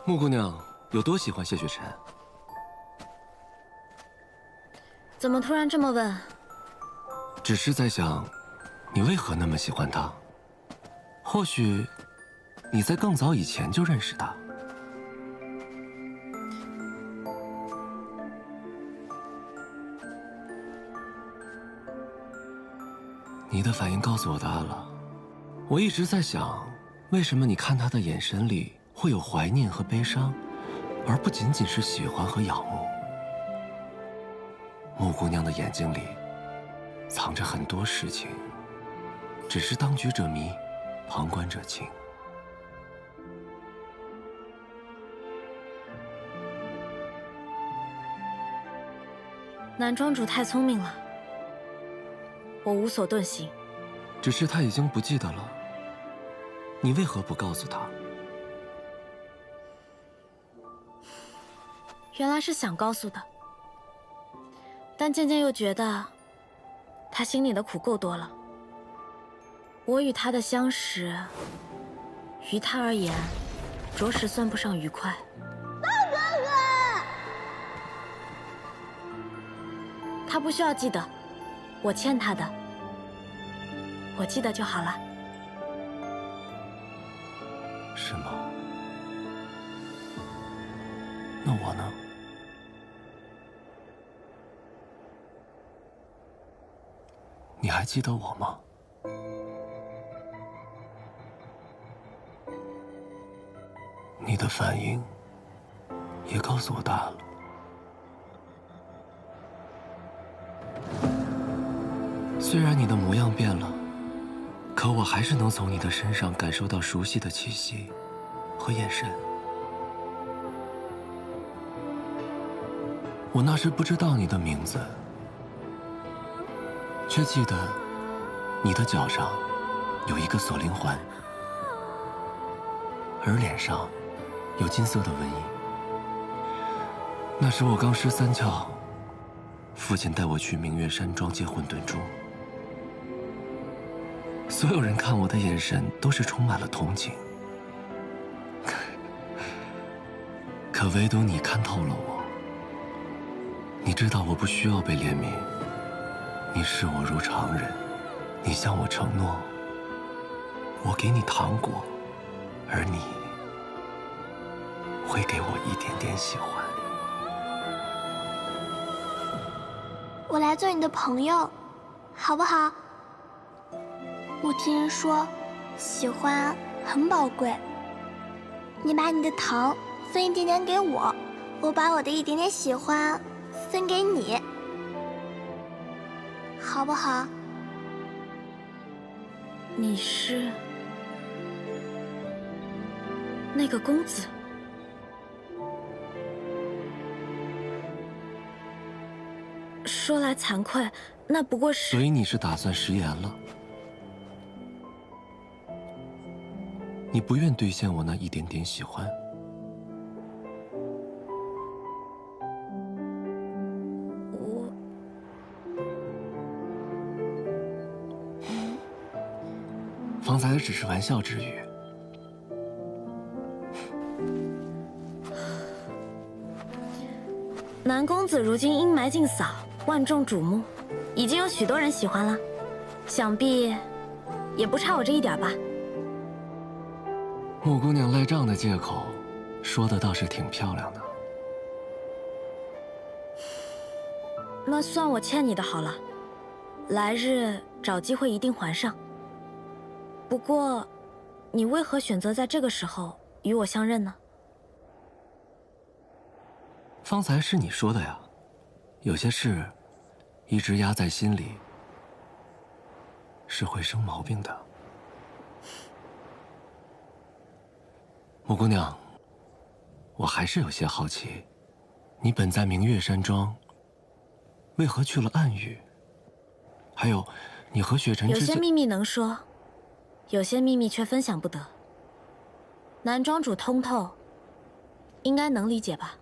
穆姑娘有多喜欢谢雪晨？怎么突然这么问？只是在想，你为何那么喜欢他？或许你在更早以前就认识他。你的反应告诉我答案了。我一直在想，为什么你看他的眼神里会有怀念和悲伤，而不仅仅是喜欢和仰慕。穆姑娘的眼睛里藏着很多事情，只是当局者迷，旁观者清。南庄主太聪明了，我无所遁形。只是他已经不记得了，你为何不告诉他？原来是想告诉的，但渐渐又觉得他心里的苦够多了。我与他的相识，于他而言，着实算不上愉快。他不需要记得，我欠他的，我记得就好了。是吗？那我呢？你还记得我吗？你的反应也告诉我答案了。虽然你的模样变了，可我还是能从你的身上感受到熟悉的气息和眼神。我那时不知道你的名字，却记得你的脚上有一个锁灵环，而脸上有金色的纹印。那时我刚失三窍，父亲带我去明月山庄接混沌珠。所有人看我的眼神都是充满了同情，可唯独你看透了我。你知道我不需要被怜悯，你视我如常人，你向我承诺，我给你糖果，而你会给我一点点喜欢。我来做你的朋友，好不好？我听人说，喜欢很宝贵。你把你的糖分一点点给我，我把我的一点点喜欢分给你，好不好？你是那个公子？说来惭愧，那不过是……所以你是打算食言了？你不愿兑现我那一点点喜欢？方才只是玩笑之语。南公子如今阴霾尽扫，万众瞩目，已经有许多人喜欢了，想必也不差我这一点吧。穆姑娘赖账的借口，说的倒是挺漂亮的。那算我欠你的好了，来日找机会一定还上。不过，你为何选择在这个时候与我相认呢？方才是你说的呀，有些事一直压在心里是会生毛病的。穆姑娘，我还是有些好奇，你本在明月山庄，为何去了暗域？还有，你和雪尘之间……有些秘密能说，有些秘密却分享不得。南庄主通透，应该能理解吧？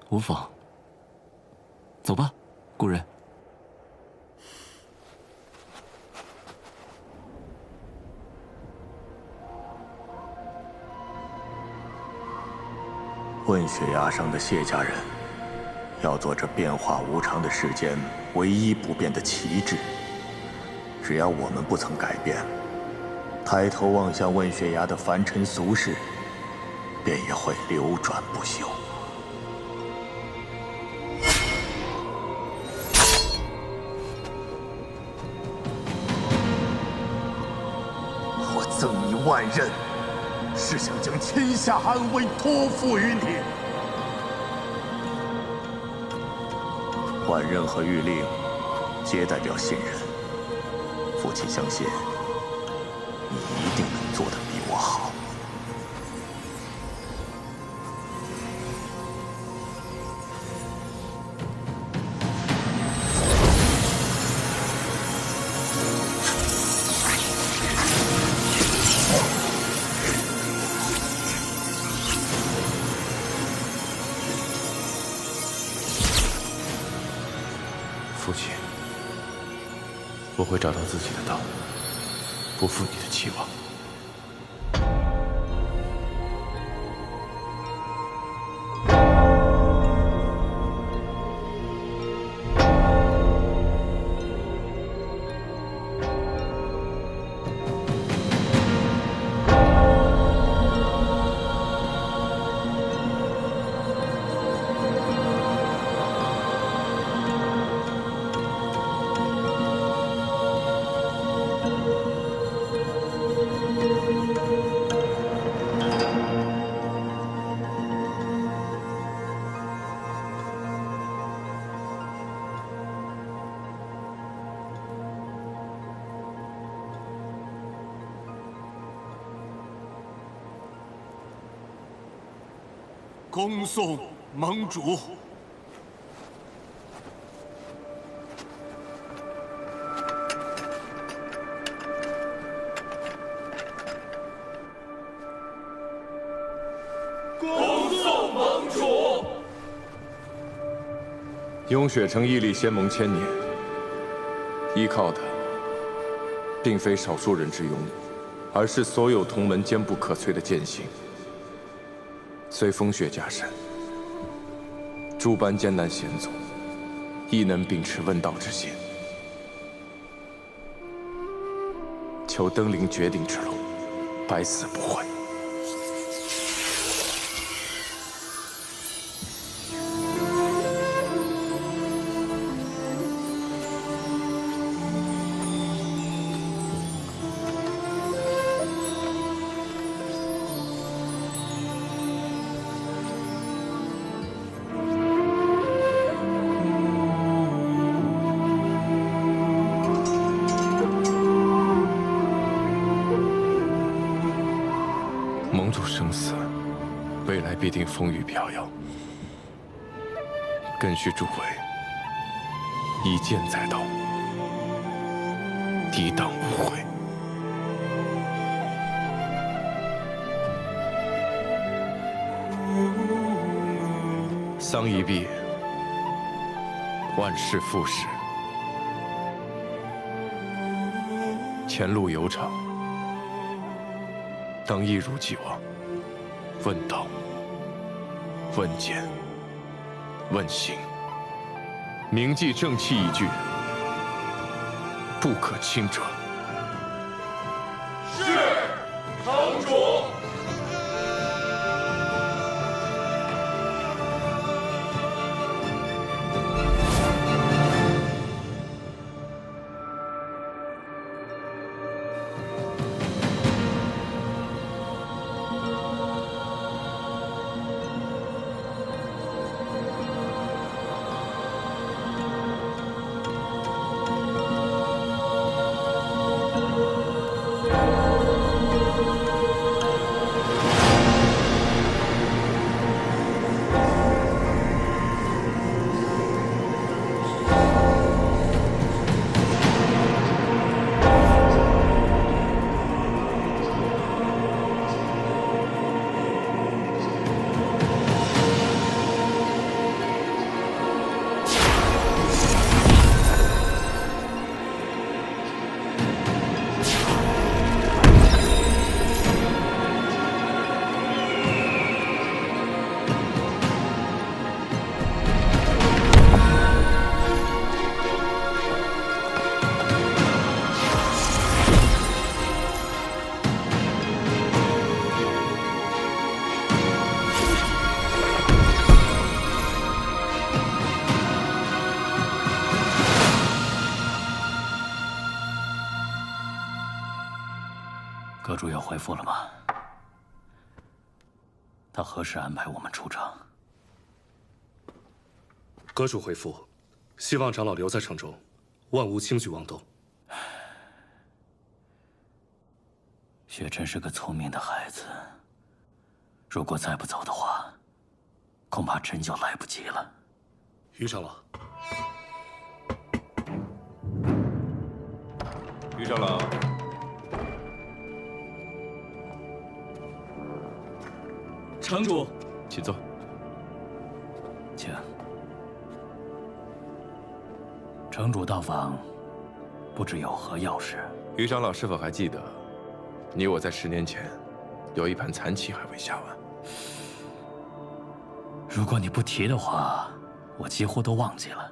无妨，走吧，故人。问血崖上的谢家人，要做这变化无常的世间唯一不变的旗帜。只要我们不曾改变，抬头望向问血崖的凡尘俗世，便也会流转不休。我赠你万仞，是想将天下安危托付于你。万仞和玉令，皆代表信任。父亲相信，你一定能做得比我好。父亲，我会找到自己的道，不负你的期望。恭送盟主。恭送盟主。雍雪城屹立仙盟千年，依靠的并非少数人之勇，而是所有同门坚不可摧的剑心。虽风雪加身，诸般艰难险阻，亦能秉持问道之心，求登临绝顶之路，百死不悔。盟主生死，未来必定风雨飘摇，更需诸位一剑在刀，抵挡无悔。丧一毕，万事复始，前路悠长，当一如既往，问道、问剑、问行，铭记正气一句，不可轻者。是，城主。阁主有回复了吗？他何时安排我们出城？阁主回复，希望长老留在城中，万无轻举妄动。雪晨是个聪明的孩子，如果再不走的话，恐怕真就来不及了。于长老，于长老，城主，请坐。请。城主到访，不知有何要事？于长老是否还记得，你我在10年前有一盘残棋还未下完？如果你不提的话，我几乎都忘记了。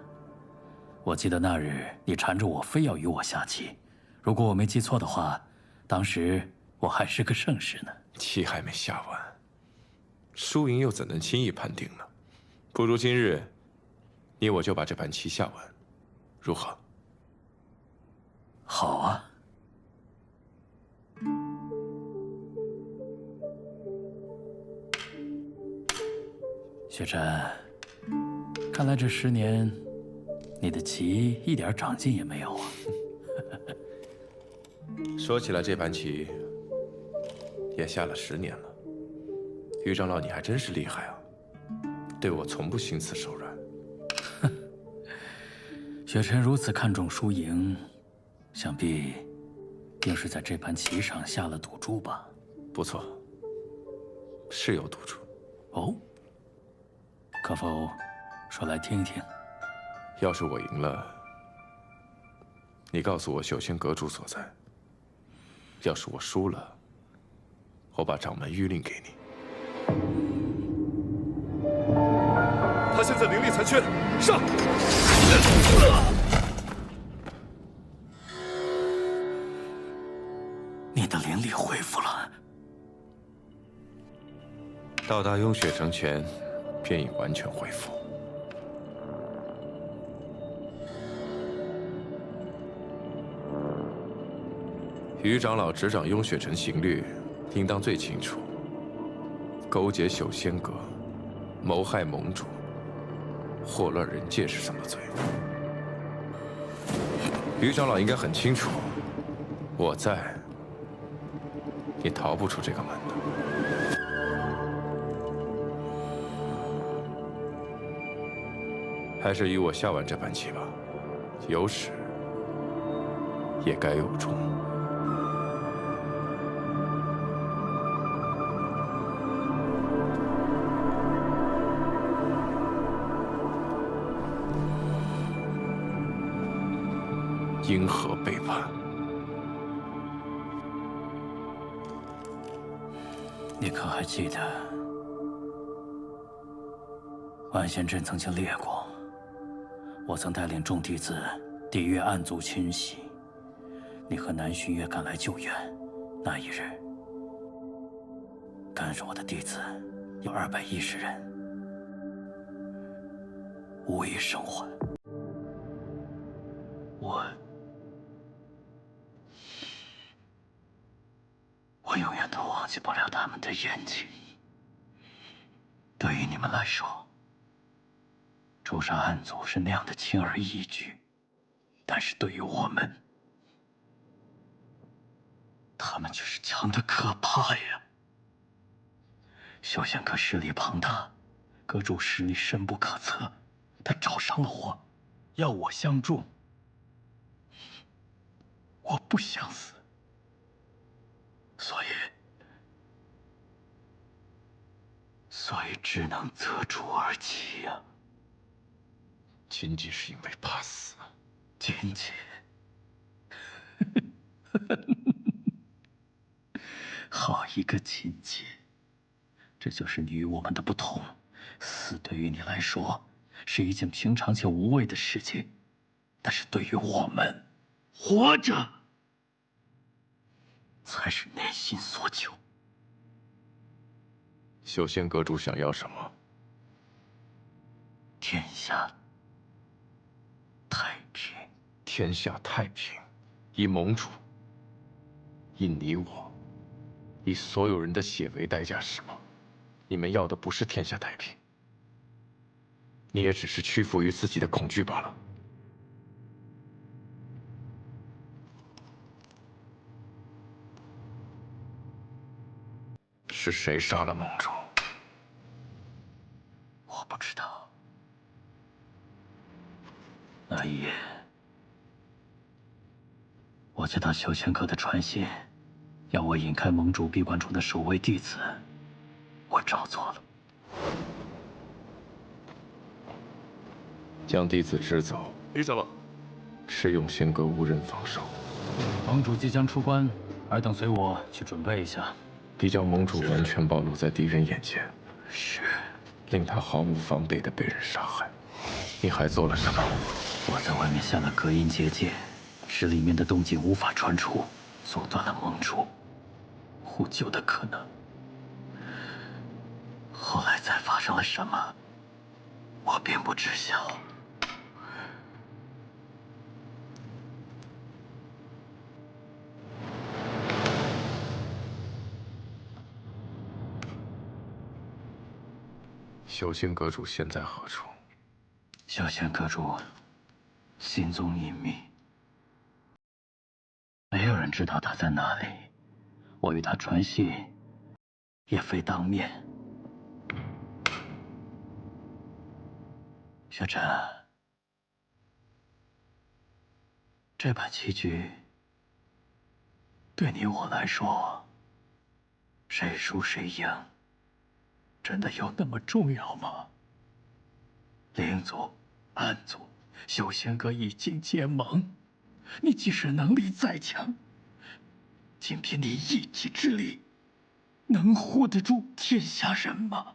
我记得那日你缠着我，非要与我下棋。如果我没记错的话，当时我还是个圣士呢。棋还没下完，输赢又怎能轻易判定呢？不如今日，你我就把这盘棋下完，如何？好啊。雪晨，看来这10年，你的棋一点长进也没有啊。说起来，这盘棋也下了10年了。于长老，你还真是厉害啊！对我从不心慈手软。雪晨如此看重输赢，想必定是在这盘棋上下了赌注吧？不错，是有赌注。哦，可否说来听听？要是我赢了，你告诉我修仙阁主所在；要是我输了，我把掌门谕令给你。他现在灵力残缺，上！你的灵力恢复了。到达雍雪城前，便已完全恢复。于长老执掌雍雪城刑律，应当最清楚。勾结修仙阁，谋害盟主，祸乱人界是什么罪？于长老应该很清楚，我在，你逃不出这个门的。还是与我下完这盘棋吧，有始也该有终。因何背叛？你可还记得，万仙阵曾经裂过，我曾带领众弟子抵御暗族侵袭，你和南巡月赶来救援。那一日，跟着我的弟子有210人，无一生还。我永远都忘记不了他们的冤情。对于你们来说，诛杀暗族是那样的轻而易举，但是对于我们，他们却是强得可怕呀！修仙阁势力庞大，阁主实力深不可测，他找上了我，要我相助。我不想死，所以只能择主而起呀。仅仅是因为怕死？仅仅。好一个仅仅！这就是你与我们的不同。死对于你来说是一件平常且无谓的事情，但是对于我们，活着才是内心所求。修仙阁主想要什么？天下太平。天下太平，以盟主，以你我，以所有人的血为代价是吗？你们要的不是天下太平，你也只是屈服于自己的恐惧罢了。是谁杀了盟主？我不知道。那一夜，我接到修仙阁的传信，要我引开盟主闭关中的守卫弟子，我照做了。将弟子支走。李长老，是永仙阁无人防守。盟主即将出关，尔等随我去准备一下。别将盟主完全暴露在敌人眼前，是，令他毫无防备的被人杀害。你还做了什么？我在外面下了隔音结界，使里面的动静无法传出，阻断了盟主呼救的可能。后来再发生了什么，我并不知晓。修仙阁主现在何处？修仙阁主行踪隐秘，没有人知道他在哪里。我与他传信，也非当面。雪晨，这盘棋局对你我来说，谁输谁赢，真的有那么重要吗？灵族、暗族、修仙阁已经结盟，你即使能力再强，仅凭你一己之力，能护得住天下人吗？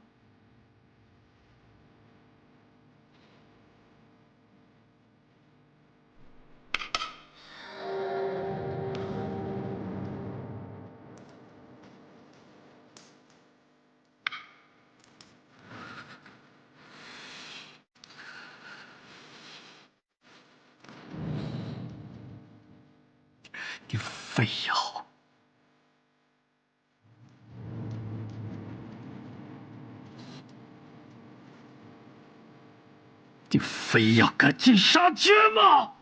你非要赶尽杀绝吗？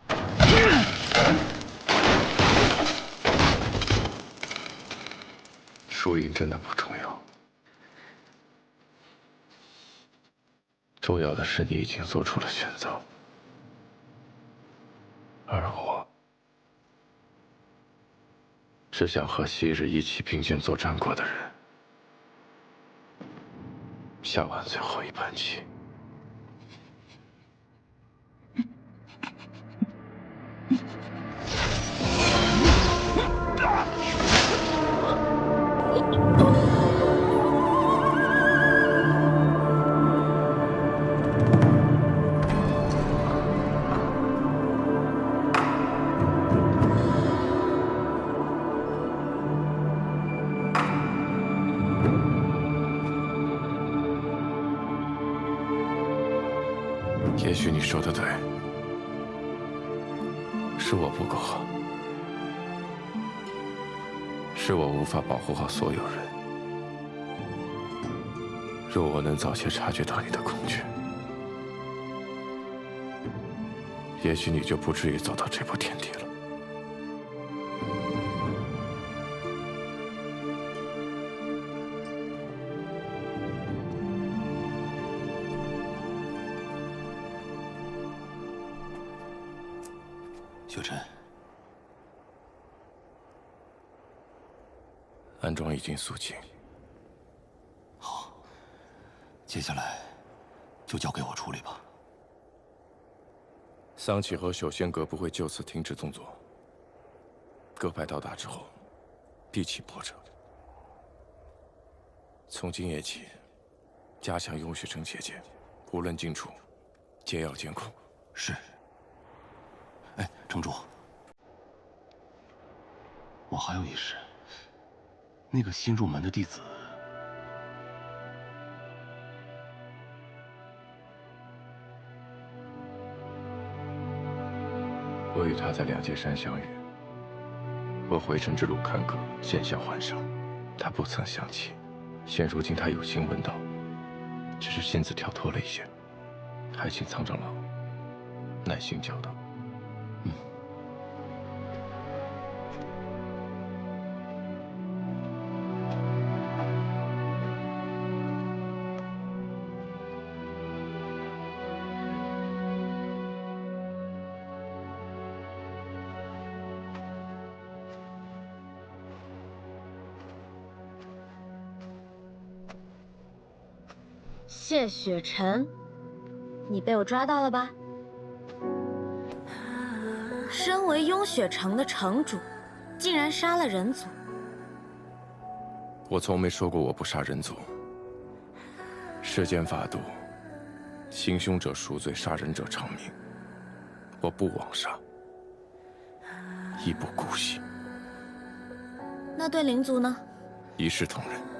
输赢真的不重要，重要的是你已经做出了选择，而我只想和昔日一起并肩作战过的人下完最后一盘棋。也许你说的对，是我不够好，是我无法保护好所有人。若我能早些察觉到你的恐惧，也许你就不至于走到这步田地了。修真，安庄已经肃静。好，接下来就交给我处理吧。桑启和修仙阁不会就此停止动作。各派到达之后，必起波折。从今夜起，加强雍雪城结界，无论进出，皆要监控。是。哎，城主，我还有一事。那个新入门的弟子，我与他在两界山相遇，我回城之路坎坷，险象环生，他不曾想起，现如今他有幸问道，只是心思跳脱了一些，还请苍长老耐心教导。谢雪晨，你被我抓到了吧？身为雍雪城的城主，竟然杀了人族。我从没说过我不杀人族。世间法度，行凶者赎罪，杀人者偿命。我不枉杀，亦不姑息。那对灵族呢？一视同仁。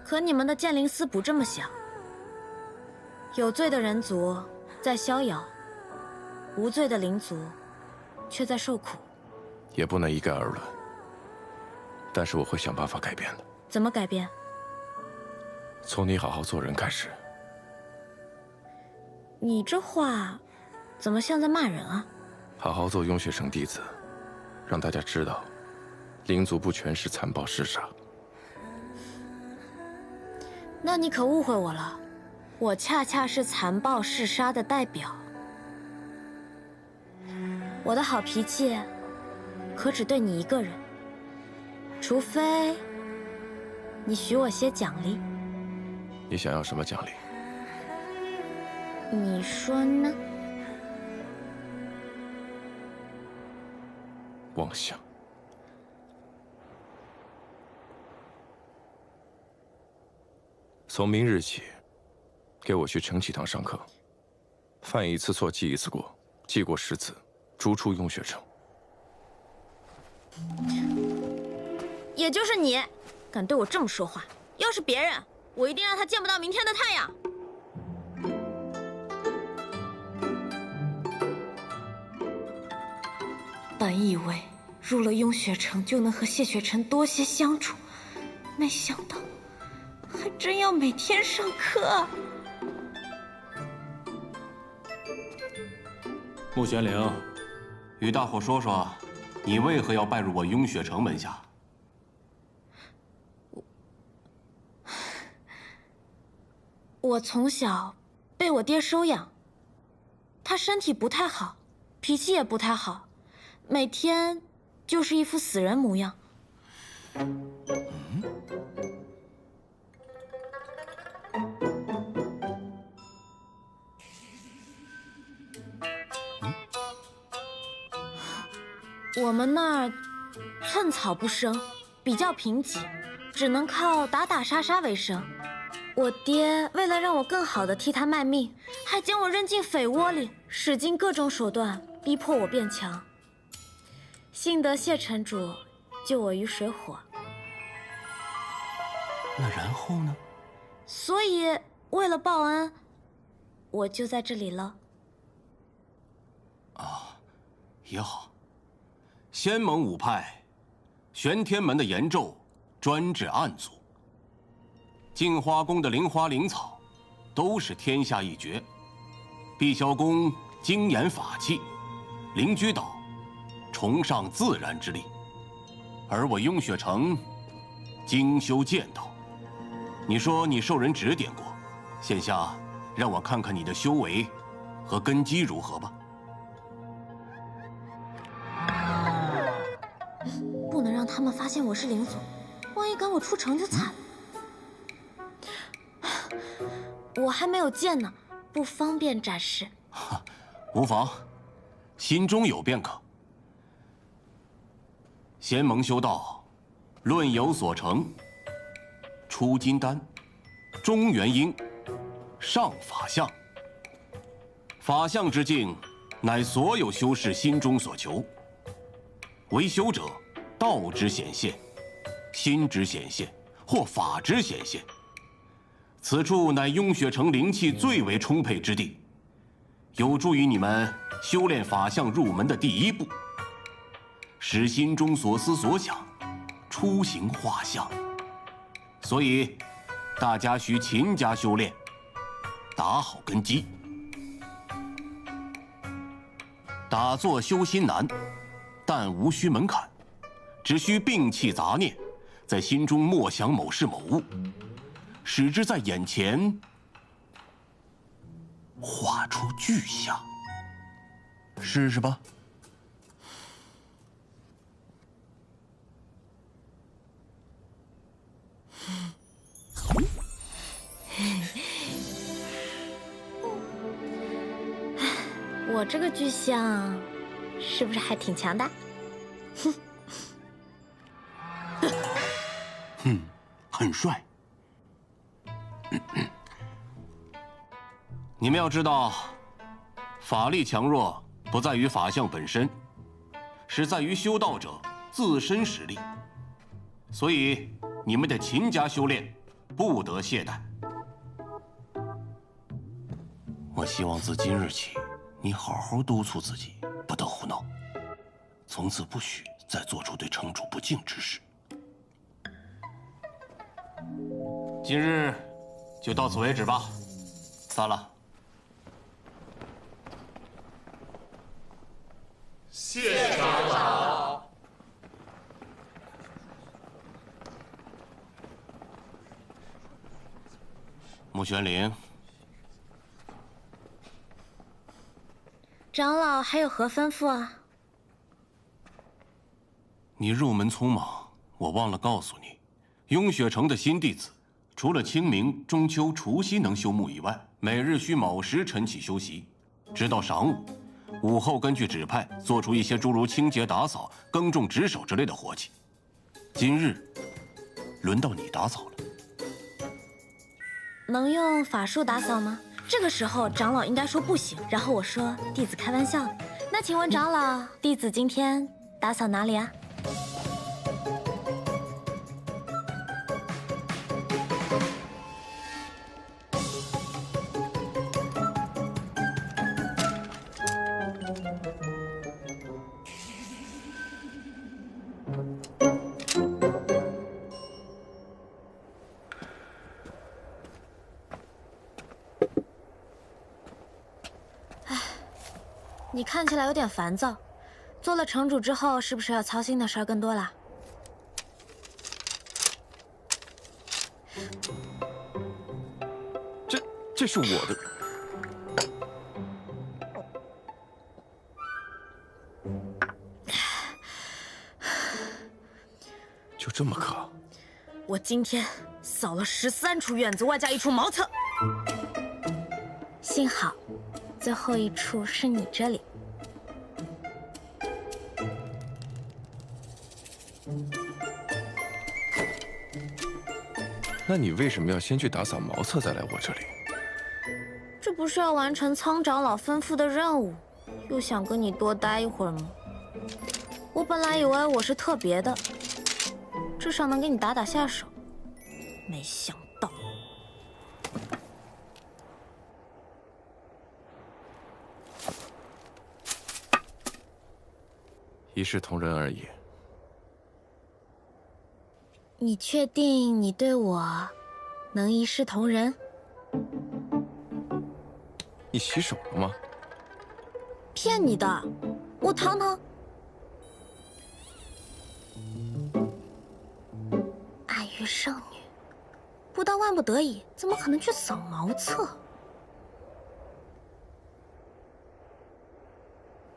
可你们的剑灵司不这么想，有罪的人族在逍遥，无罪的灵族却在受苦。也不能一概而论，但是我会想办法改变的。怎么改变？从你好好做人开始。你这话怎么像在骂人啊？好好做雍雪城弟子，让大家知道，灵族不全是残暴嗜杀。那你可误会我了，我恰恰是残暴嗜杀的代表。我的好脾气，可只对你一个人，除非你许我些奖励。你想要什么奖励？你说呢？妄想。从明日起，给我去承启堂上课。犯一次错，记一次过，记过10次，逐出雍雪城。也就是你，敢对我这么说话，要是别人，我一定让他见不到明天的太阳。本以为入了雍雪城就能和谢雪晨多些相处，没想到还真要每天上课。穆玄灵，与大伙说说，你为何要拜入我雍雪城门下？我从小被我爹收养，他身体不太好，脾气也不太好，每天就是一副死人模样。我们那儿寸草不生，比较贫瘠，只能靠打打杀杀为生。我爹为了让我更好的替他卖命，还将我扔进匪窝里，使尽各种手段逼迫我变强。幸得谢城主救我于水火。那然后呢？所以为了报恩，我就在这里了。啊，也好。仙盟5派，玄天门的严胄专治暗族，镜花宫的灵花灵草都是天下一绝，碧霄宫精研法器，灵居岛崇尚自然之力，而我雍雪城精修剑道。你说你受人指点过，现下让我看看你的修为和根基如何吧。不能让他们发现我是灵族，万一赶我出城就惨了。我还没有剑呢，不方便展示。无妨，心中有便可。仙盟修道，论有所成：出金丹，中元婴，上法相。法相之境，乃所有修士心中所求。为修者，道之显现，心之显现，或法之显现。此处乃雍雪城灵气最为充沛之地，有助于你们修炼法相入门的第一步。使心中所思所想出行画像。所以，大家需勤加修炼，打好根基。打坐修心难，但无需门槛，只需摒弃杂念，在心中默想某事某物，使之在眼前画出具象。试试吧。我这个具象是不是还挺强大？很帅。你们要知道，法力强弱不在于法相本身，是在于修道者自身实力。所以你们得勤加修炼，不得懈怠。我希望自今日起，你好好督促自己，不得胡闹，从此不许再做出对城主不敬之事。今日就到此为止吧，散了。谢长老。穆玄灵，长老还有何吩咐啊？你入门匆忙，我忘了告诉你，雍雪城的新弟子，除了清明、中秋、除夕能修木以外，每日需卯时晨起修习，直到晌午，午后根据指派做出一些诸如清洁、打扫、耕种、值守之类的活计。今日，轮到你打扫了。能用法术打扫吗？这个时候长老应该说不行，然后我说弟子开玩笑的。那请问长老，弟子今天打扫哪里啊？你看起来有点烦躁，做了城主之后，是不是要操心的事儿更多了？这是我的。就这么渴？我今天扫了13处院子，外加1处茅厕。幸好，最后1处是你这里。那你为什么要先去打扫茅厕，再来我这里？这不是要完成苍长老吩咐的任务，又想跟你多待一会儿吗？我本来以为我是特别的，至少能给你打打下手，没想到。一视同仁而已。你确定你对我能一视同仁？你洗手了吗？骗你的，我堂堂暗域圣女，不到万不得已，怎么可能去扫茅厕？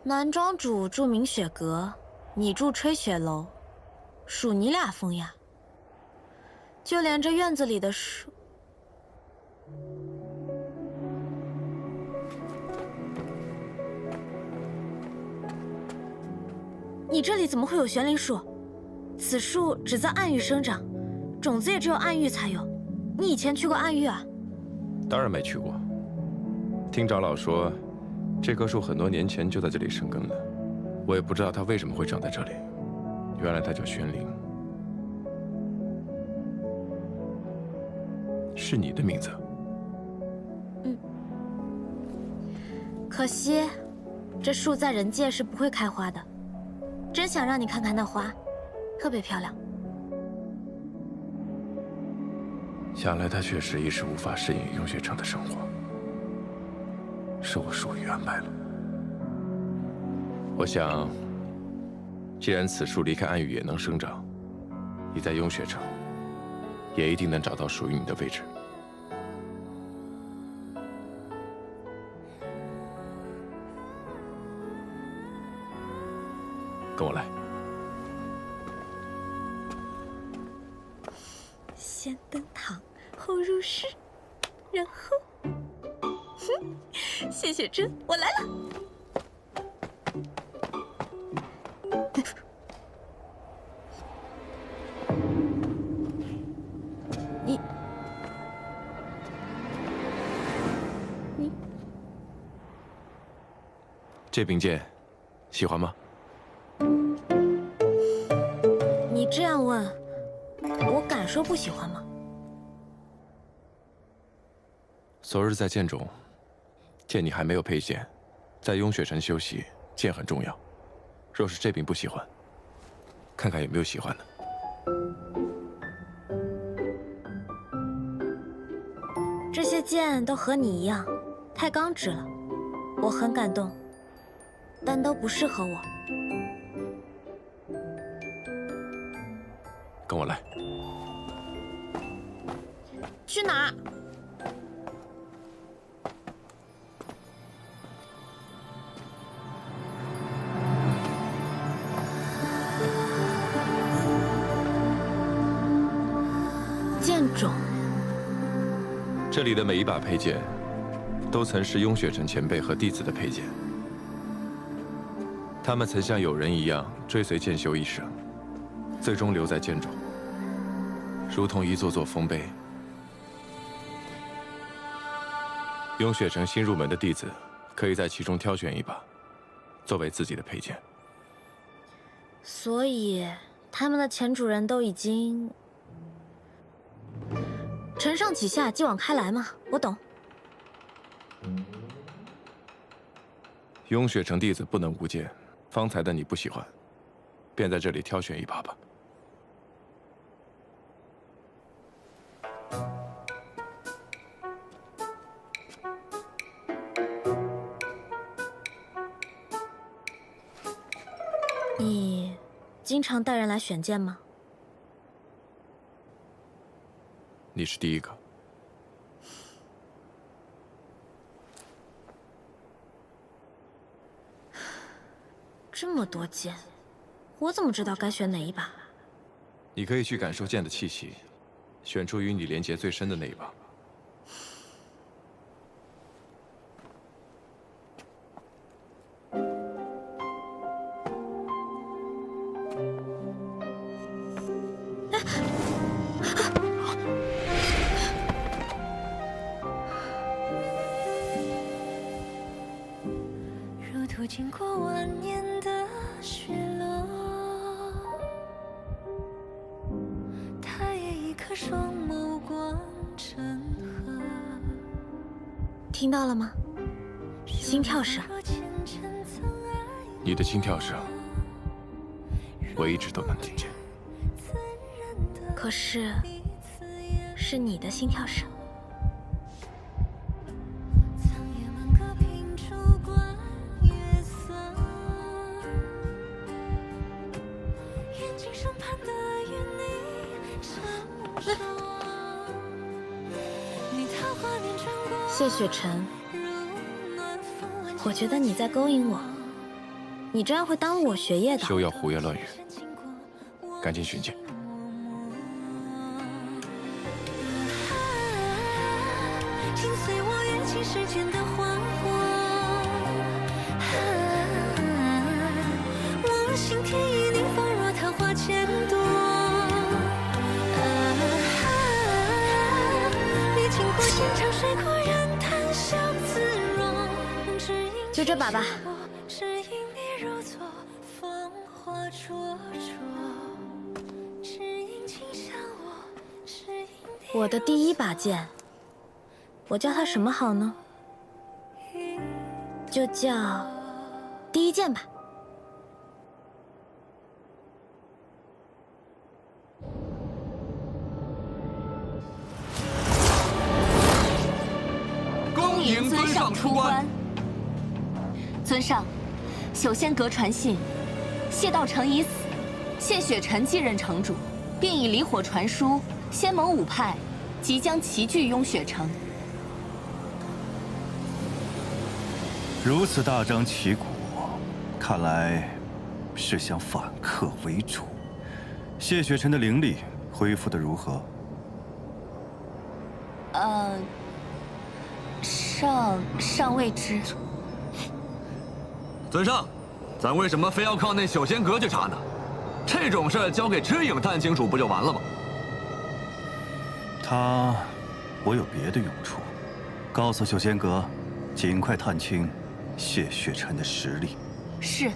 南庄主住明雪阁，你住吹雪楼，属你俩风呀。就连这院子里的树，你这里怎么会有玄灵树？此树只在暗域生长，种子也只有暗域才有。你以前去过暗域啊？当然没去过。听长老说，这棵树很多年前就在这里生根了，我也不知道它为什么会长在这里。原来它叫玄灵。是你的名字。可惜，这树在人界是不会开花的。真想让你看看那花，特别漂亮。想来他确实一时无法适应雍雪城的生活，是我疏于安排了。我想，既然此树离开暗域也能生长，你在雍雪城也一定能找到属于你的位置。跟我来。先登堂，后入室，然后，谢雪珍，我来了。你这柄剑，喜欢吗？你这样问，我敢说不喜欢吗？昨日在剑中，见你还没有佩剑，在雍雪城休息，剑很重要。若是这柄不喜欢，看看有没有喜欢的。这些剑都和你一样，太刚直了，我很感动，但都不适合我。跟我来。去哪儿？剑种。这里的每一把佩剑，都曾是雍雪城前辈和弟子的佩剑。他们曾像友人一样追随剑修一生，最终留在剑中，如同一座座丰碑。雍雪城新入门的弟子，可以在其中挑选一把，作为自己的佩剑。所以，他们的前主人都已经承上启下，继往开来嘛，我懂。雍雪城弟子不能无剑，方才的你不喜欢，便在这里挑选一把吧。你经常带人来选剑吗？你是第一个。这么多剑，我怎么知道该选哪一把？你可以去感受剑的气息，选出与你连结最深的那一把。如途经过万年的雪落，他也一颗双眸光成河。听到了吗？心跳声。你的心跳声，我一直都能听见。可是，是你的心跳声。谢雪晨，我觉得你在勾引我，你这样会耽误我学业的。休要胡言乱语，赶紧寻剑。紧随我跃进世间的花火，我心田已凝放若桃花千朵。历经过千场水阔人谈笑自若，就这把吧。只因你如昨芳华灼灼，只因倾向我，只因你我的第一把剑，我叫它什么好呢？就叫第一剑吧。尊上出关。尊上，朽仙阁传信，谢道成已死，谢雪晨继任城主，并已离火传书，仙盟5派即将齐聚雍雪城。如此大张旗鼓，看来是想反客为主。谢雪晨的灵力恢复得如何？尚未知。尊上，咱为什么非要靠那朽仙阁去查呢？这种事交给知影探清楚不就完了吗？我有别的用处，告诉朽仙阁，尽快探清谢雪晨的实力。是。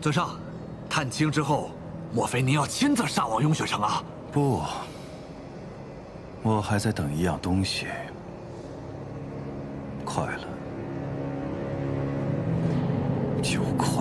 尊上，探清之后，莫非您要亲自上往雍雪城啊？不，我还在等一样东西。快了，酒库。